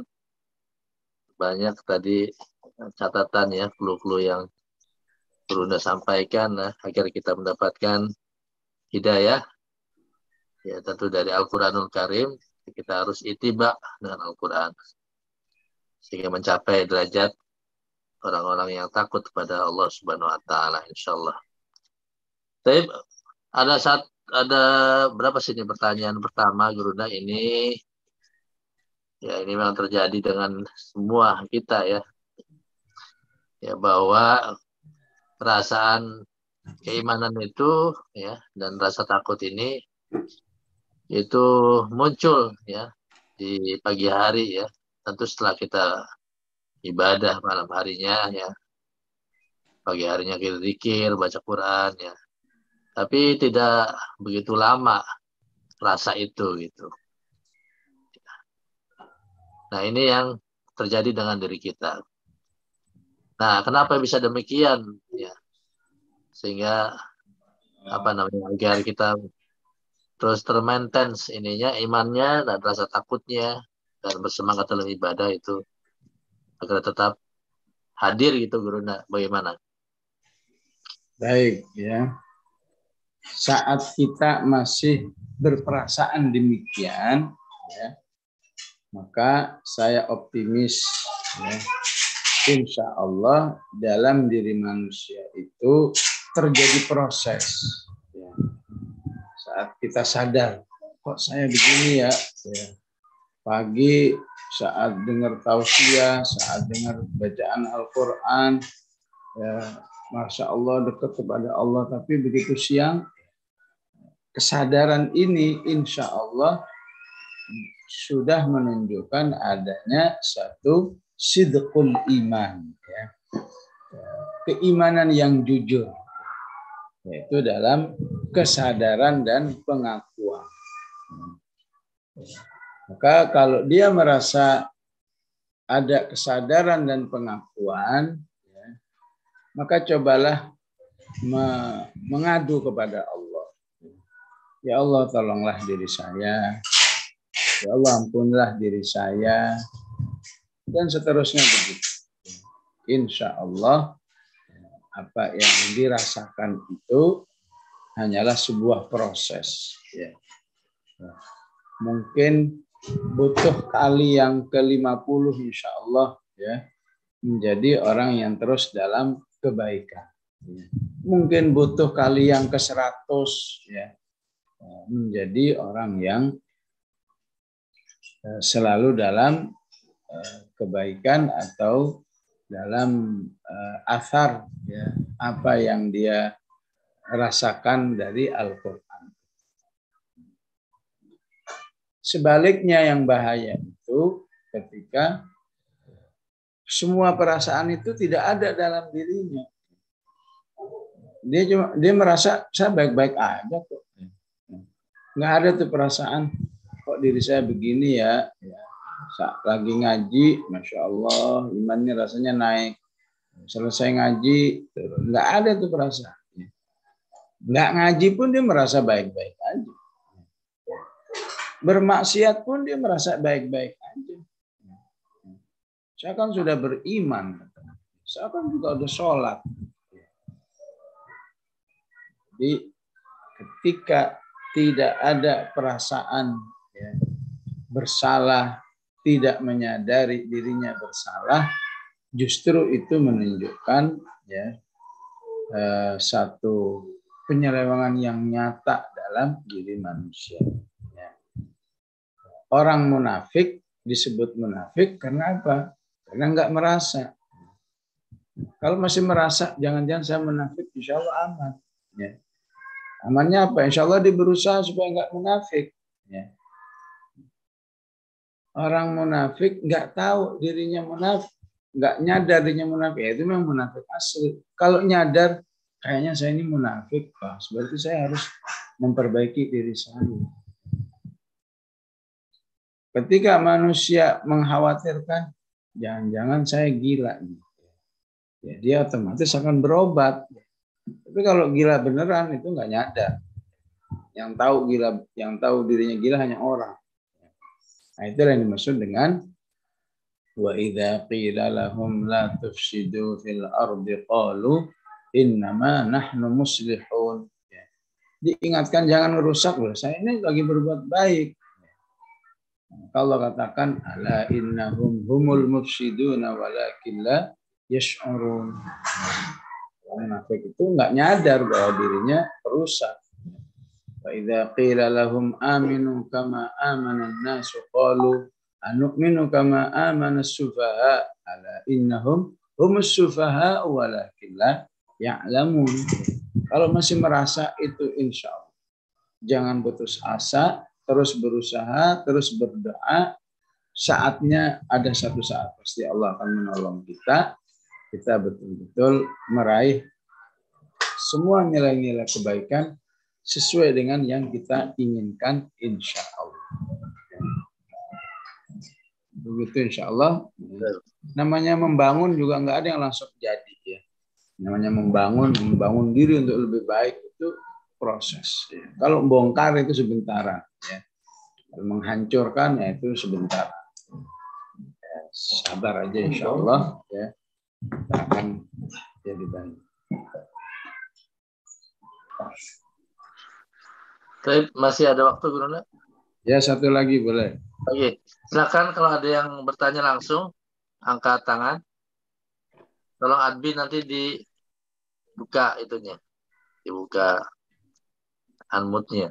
Banyak tadi catatan ya, clue-clue yang Brunda sampaikan agar kita mendapatkan hidayah. Ya, tentu dari Al-Qur'anul Karim, kita harus ittiba dengan Al-Qur'an sehingga mencapai derajat orang-orang yang takut kepada Allah Subhanahu wa taala insyaallah. Tapi ada berapa sini pertanyaan pertama Guruna ini? Ya, ini memang terjadi dengan semua kita ya. Ya, bahwa perasaan keimanan itu ya dan rasa takut ini itu muncul ya di pagi hari ya. Tentu setelah kita ibadah malam harinya ya. Pagi harinya kita zikir, baca Quran ya. Tapi tidak begitu lama rasa itu gitu. Nah, ini yang terjadi dengan diri kita. Nah, kenapa bisa demikian ya? Sehingga agar kita terus termaintain ininya imannya dan rasa takutnya dan bersemangat dalam ibadah itu agar tetap hadir gitu Guruna. Bagaimana? Baik ya. Saat kita masih berperasaan demikian ya, maka saya optimis ya, insya Allah dalam diri manusia itu terjadi proses ya. Saat kita sadar kok saya begini ya, pagi saat dengar tausiah, saat dengar bacaan Al-Quran ya, Masya Allah dekat kepada Allah, tapi begitu siang kesadaran ini insya Allah sudah menunjukkan adanya satu sidqul iman ya. Keimanan yang jujur yaitu dalam kesadaran dan pengakuan. Maka kalau dia merasa ada kesadaran dan pengakuan ya, maka cobalah mengadu kepada Allah. Ya Allah tolonglah diri saya. Ya Allah ampunilah diri saya. Dan seterusnya begitu. Insya Allah apa yang dirasakan itu hanyalah sebuah proses. Ya. Mungkin butuh kali yang ke-50 insya Allah ya, menjadi orang yang terus dalam kebaikan. Mungkin butuh kali yang ke-100 ya, menjadi orang yang selalu dalam kebaikan atau dalam athar ya, apa yang dia rasakan dari Al-Quran. Sebaliknya yang bahaya itu ketika semua perasaan itu tidak ada dalam dirinya. Dia merasa saya baik-baik aja kok. Nggak ada tuh perasaan kok diri saya begini ya. Saat lagi ngaji, Masya Allah, imannya rasanya naik. Selesai ngaji, nggak ada tuh perasaan. Nggak ngaji pun dia merasa baik-baik aja. Bermaksiat pun dia merasa baik-baik aja. Saya kan sudah beriman. Saya kan juga udah sholat. Jadi ketika tidak ada perasaan ya, bersalah, tidak menyadari dirinya bersalah, justru itu menunjukkan ya, satu penyelewengan yang nyata dalam diri manusia. Orang munafik disebut munafik karena apa? Karena nggak merasa. Kalau masih merasa jangan-jangan saya munafik, insya Allah aman. Ya. Amannya apa? Insya Allah dia berusaha supaya nggak munafik. Ya. Orang munafik nggak tahu dirinya munafik, nggak nyadar dirinya munafik, ya itu memang munafik asli. Kalau nyadar, kayaknya saya ini munafik, Pak. Berarti saya harus memperbaiki diri saya. Ketika manusia mengkhawatirkan, jangan-jangan saya gila. Ya, dia otomatis akan berobat. Tapi kalau gila beneran itu nggak nyadar. Yang tahu gila, yang tahu dirinya gila hanya orang. Nah, itulah yang dimaksud dengan wa idza qila lahum la tufsidu fil ardi qalu innama nahnu muslihun. Ya. Diingatkan jangan merusak loh. Saya ini lagi berbuat baik. Kalau katakan ala innahum humul mufsiduna walakin la yash'urun. Munafik itu enggak nyadar bahwa dirinya perusak. Wa idza qila lahum aminu kama amana an-nasu qalu anu'minu kama amana as-sufaha ala innahum humus sufaha walakin la ya'lamun. Kalau masih merasa itu insyaallah jangan putus asa, terus berusaha, terus berdoa. Saatnya ada satu saat pasti Allah akan menolong kita. Kita betul-betul meraih semua nilai-nilai kebaikan sesuai dengan yang kita inginkan insya Allah. Begitu insya Allah. Namanya membangun juga nggak ada yang langsung jadi ya. Namanya membangun diri untuk lebih baik itu proses. Ya. Kalau bongkar itu sebentar, ya. Kalau menghancurkan ya itu sebentar. Ya, sabar aja insya Allah ya. Kita akan jadi baik. Masih ada waktu, Guru? Ya, satu lagi boleh. Oke, silakan kalau ada yang bertanya langsung, angkat tangan. Tolong admin nanti dibuka itunya, dibuka unmute-nya.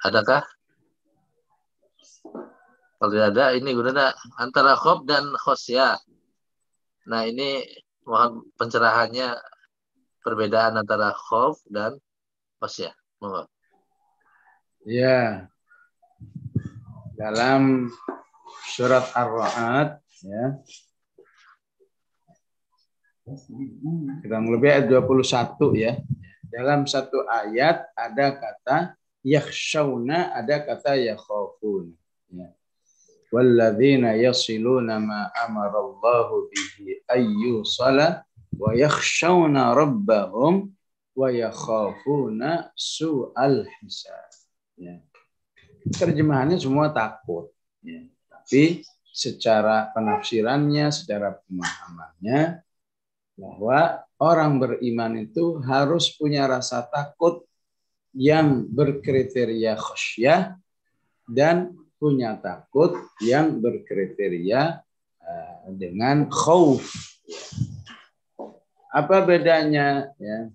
Adakah? Kalau tidak ada, ini Guna antara khof dan khosyah. Nah, ini mohon pencerahannya perbedaan antara khof dan khosyah. Mohon. Ya. Dalam surat Ar-Ra'd ya. Kurang lebih ayat 21 ya. Dalam satu ayat ada kata yakhshawna, ada kata yakhafun. Ya. Walladzina yasiluna ma amarallahu bihi ayyusala wa yakhshawna rabbahum wa yakhafuna su'al hisab. Ya. Terjemahannya semua takut. Ya. Tapi secara penafsirannya, secara pemahamannya, bahwa orang beriman itu harus punya rasa takut yang berkriteria khasyah dan punya takut yang berkriteria dengan khauf. Apa bedanya? Ya.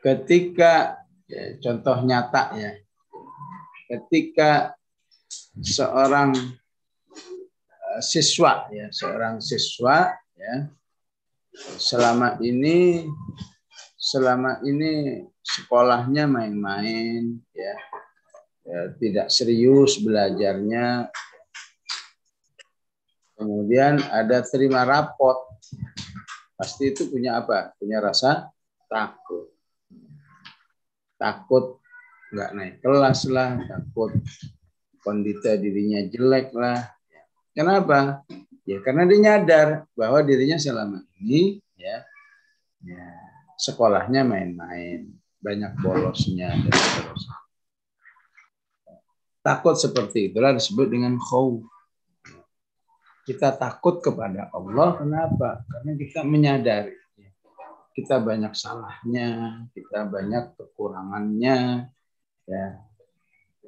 Ketika contoh nyata ya, ketika seorang siswa ya, selama ini sekolahnya main-main ya, tidak serius belajarnya, kemudian ada terima rapot, pasti itu punya apa? Punya rasa takut nggak naik kelas lah, takut kondisi dirinya jelek lah. Kenapa? Ya karena dia nyadar bahwa dirinya selama ini ya sekolahnya main-main, banyak bolosnya dan seterusnya. Takut seperti itulah disebut dengan khauf. Kita takut kepada Allah, kenapa? Karena kita menyadari kita banyak salahnya, kita banyak kekurangannya, ya,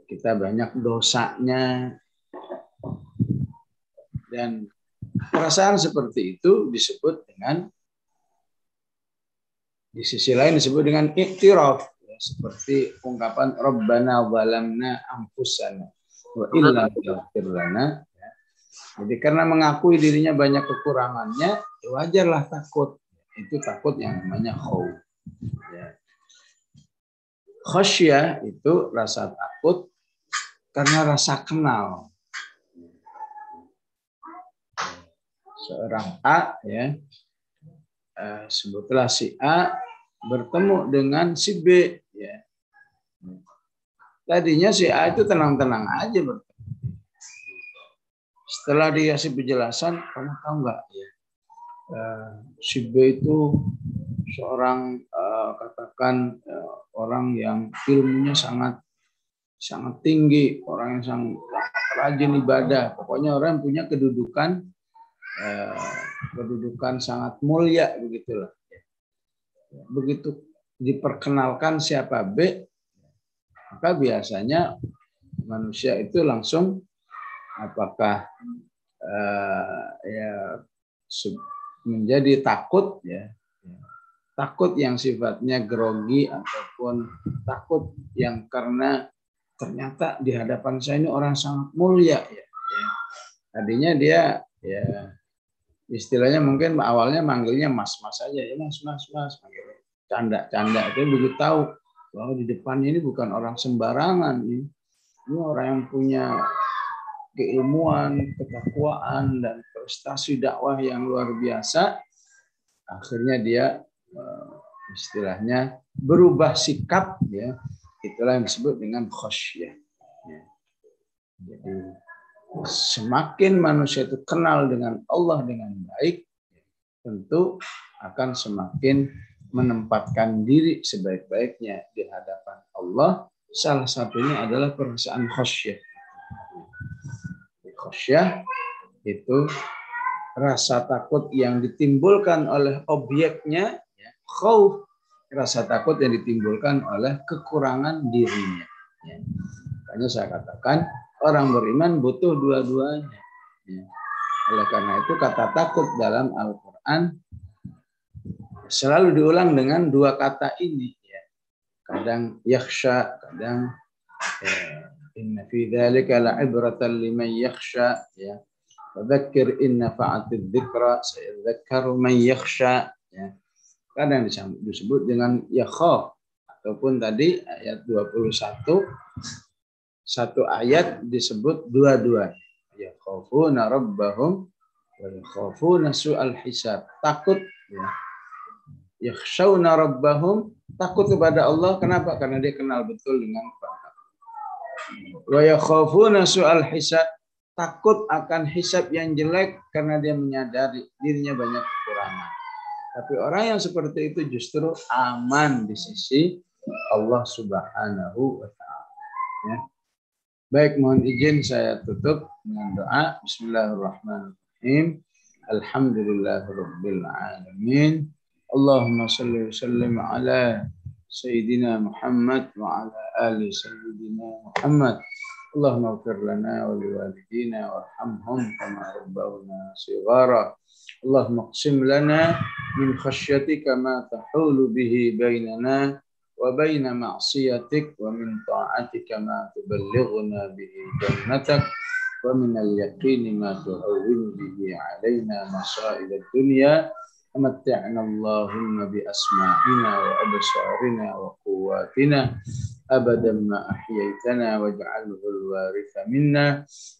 kita banyak dosanya, dan perasaan seperti itu disebut dengan, di sisi lain disebut dengan iktiraf, seperti ungkapan Rabbana zalamna anfusana wa illam taghfir lana. Jadi karena mengakui dirinya banyak kekurangannya, wajarlah takut. Itu takut yang namanya khauf. Ya. Khasyah itu rasa takut karena rasa kenal. Seorang A, ya, sebutlah si A bertemu dengan si B. Ya. Tadinya si A itu tenang-tenang aja bertemu. Setelah dikasih penjelasan, kamu tahu nggak ya, si B itu seorang katakan orang yang ilmunya sangat tinggi, orang yang sangat rajin ibadah, pokoknya orang yang punya kedudukan sangat mulia begitulah. Begitu diperkenalkan siapa B, maka biasanya manusia itu langsung apakah menjadi takut, ya, takut yang sifatnya grogi ataupun takut yang karena ternyata di hadapan saya ini orang sangat mulia, ya. Tadinya dia, ya, istilahnya mungkin awalnya manggilnya mas aja, ya, mas, canda itu. Begitu tahu bahwa di depan ini bukan orang sembarangan, ini orang yang punya keilmuan, ketakwaan, dan prestasi dakwah yang luar biasa, akhirnya dia istilahnya berubah sikap, ya. Itulah yang disebut dengan khasyah. Ya. Jadi semakin manusia itu kenal dengan Allah dengan baik, tentu akan semakin menempatkan diri sebaik-baiknya di hadapan Allah. Salah satunya adalah perasaan khasyah. Khasyah itu rasa takut yang ditimbulkan oleh objeknya, ya. Khauf, rasa takut yang ditimbulkan oleh kekurangan dirinya. Ya. Makanya saya katakan orang beriman butuh dua-duanya. Ya. Oleh karena itu kata takut dalam Al-Quran selalu diulang dengan dua kata ini. Ya. Kadang yakhsha, kadang inna fi dzalika la'ibratan liman yakhsha, ya. Fadzakir in nafa'atidz dzikra sayadzakkaru man yakhsha, ya. Kadang disebut dengan yakhaf, ataupun tadi ayat 21 satu ayat disebut dua-duanya. Yakhafuna rabbahum wa yakhafuna su'al hisab. Takut, ya. Yakhshawna rabbahum, takut kepada Allah. Kenapa? Karena dia kenal betul dengan Allah. Wa yakhafuna su'al hisab, takut akan hisab yang jelek karena dia menyadari dirinya banyak kekurangan. Tapi orang yang seperti itu justru aman di sisi Allah Subhanahu wa taala. Ya. Baik, mohon izin saya tutup dengan doa. Bismillahirrahmanirrahim. Alhamdulillahirabbil alamin. Allahumma shalli wa sallim ala sayyidina Muhammad wa ala ali sayyidina Muhammad. Allahumma ighfir lana wa liwalidina warhamhum kama rabbawna shighara. Allahumma qsim lana min khashyatika ma tahulu bihi bainana wa baina ma'siyatik wa min ta'atika ma tuballighuna bihi jannatak wa min al-yaqini ma tuhawwinu bihi alaina masa'ib ad-dunya. أمتعنا اللهم بأسماعنا وأبصارنا وقواتنا أبدا ما أحييتنا واجعله الوارث منا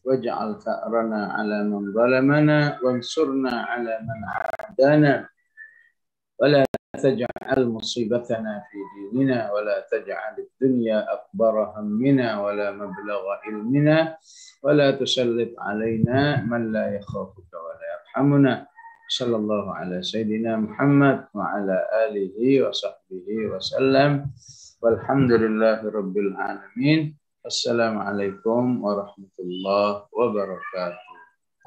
واجعل ثأرنا على من ظلمنا وانصرنا على من عادانا ولا تجعل مصيبتنا في ديننا ولا تجعل الدنيا أكبر همنا ولا مبلغ علمنا ولا تسلط علينا من لا يخافك ولا يرحمنا. Sallallahu ala sayyidina Muhammad wa ala alihi wa sahbihi wa sallam. Walhamdulillahi rabbil alamin. Assalamualaikum warahmatullahi wabarakatuh.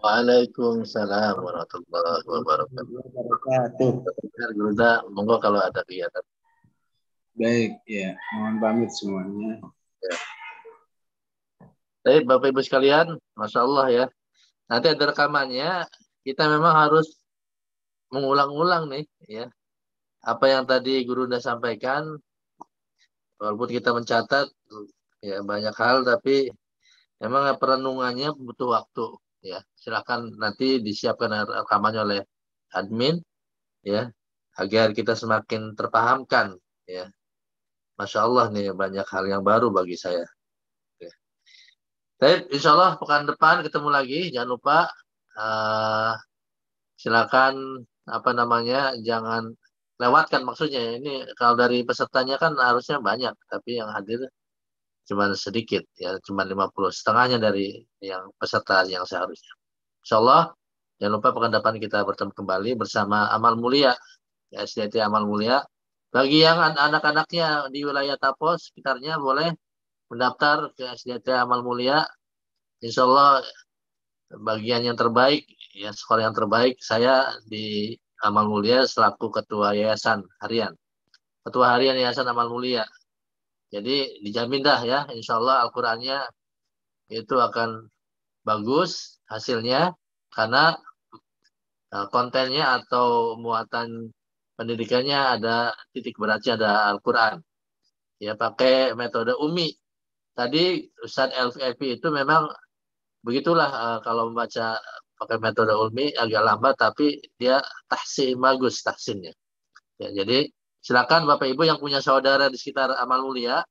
Waalaikumsalam warahmatullahi wabarakatuh. Gunda, monggo kalau ada kegiatan. Baik, ya. Mohon pamit semuanya. Ya. Baik, Bapak Ibu sekalian, Masya Allah ya. Nanti ada rekamannya. Kita memang harus mengulang-ulang nih, ya. Apa yang tadi Guru udah sampaikan, Walaupun kita mencatat ya banyak hal, tapi memang perenungannya butuh waktu. Ya, silakan nanti disiapkan rekamannya oleh admin, ya, agar kita semakin terpahamkan. Ya, Masya Allah nih banyak hal yang baru bagi saya. Ya. Baik, insya Allah pekan depan ketemu lagi. Jangan lupa silakan jangan lewatkan, maksudnya ini kalau dari pesertanya kan harusnya banyak, tapi yang hadir cuma sedikit, ya cuma 50, setengahnya dari yang peserta yang seharusnya. Insya Allah jangan lupa pekan depan kita bertemu kembali bersama Amal Mulia, ya, SDT Amal Mulia. Bagi yang anak-anaknya di wilayah Tapos sekitarnya boleh mendaftar ke SDT Amal Mulia. Insya Allah bagian yang terbaik, ya sekolah yang terbaik, saya di Amal Mulia selaku ketua yayasan harian, ketua harian yayasan Amal Mulia. Jadi dijamin dah ya, insya Allah Al-Qurannya itu akan bagus hasilnya, karena kontennya atau muatan pendidikannya ada titik beratnya, ada Al-Quran. Ya pakai metode UMI. Tadi Ustadz Elvi itu memang begitulah, kalau membaca pakai metode UMI agak lambat, tapi dia tahsin bagus tahsinnya. Ya, jadi silakan Bapak Ibu yang punya saudara di sekitar Amal Mulia,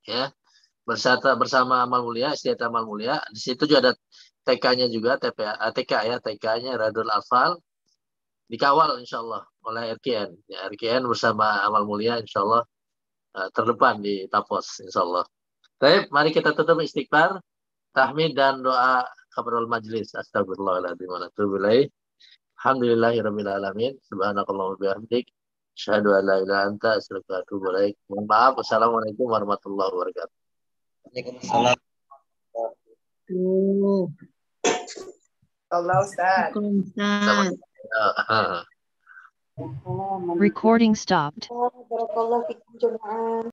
ya bersama Amal Mulia, SDT Amal Mulia. Di situ juga ada TK-nya juga, TK ya, TK-nya Radul Afal, dikawal insya Allah oleh RKN. Ya, RKN bersama Amal Mulia insya Allah terdepan di Tapos insya Allah. Baik, mari kita tutup istighfar, tahmid dan doa kabarul majlis. Astagfirullahaladzim wa atubu ilaih. Alhamdulillahirabbil alamin. Subhanakallahumma wa bihamdik, asyhadu an la ilaha illa anta, astaghfiruka wa atubu ilaik. Mohon maaf. Wassalamualaikum warahmatullahi wabarakatuh. Waalaikumsalam. Allah Ustaz. Recording stopped. Barakallahu fikum jemaah.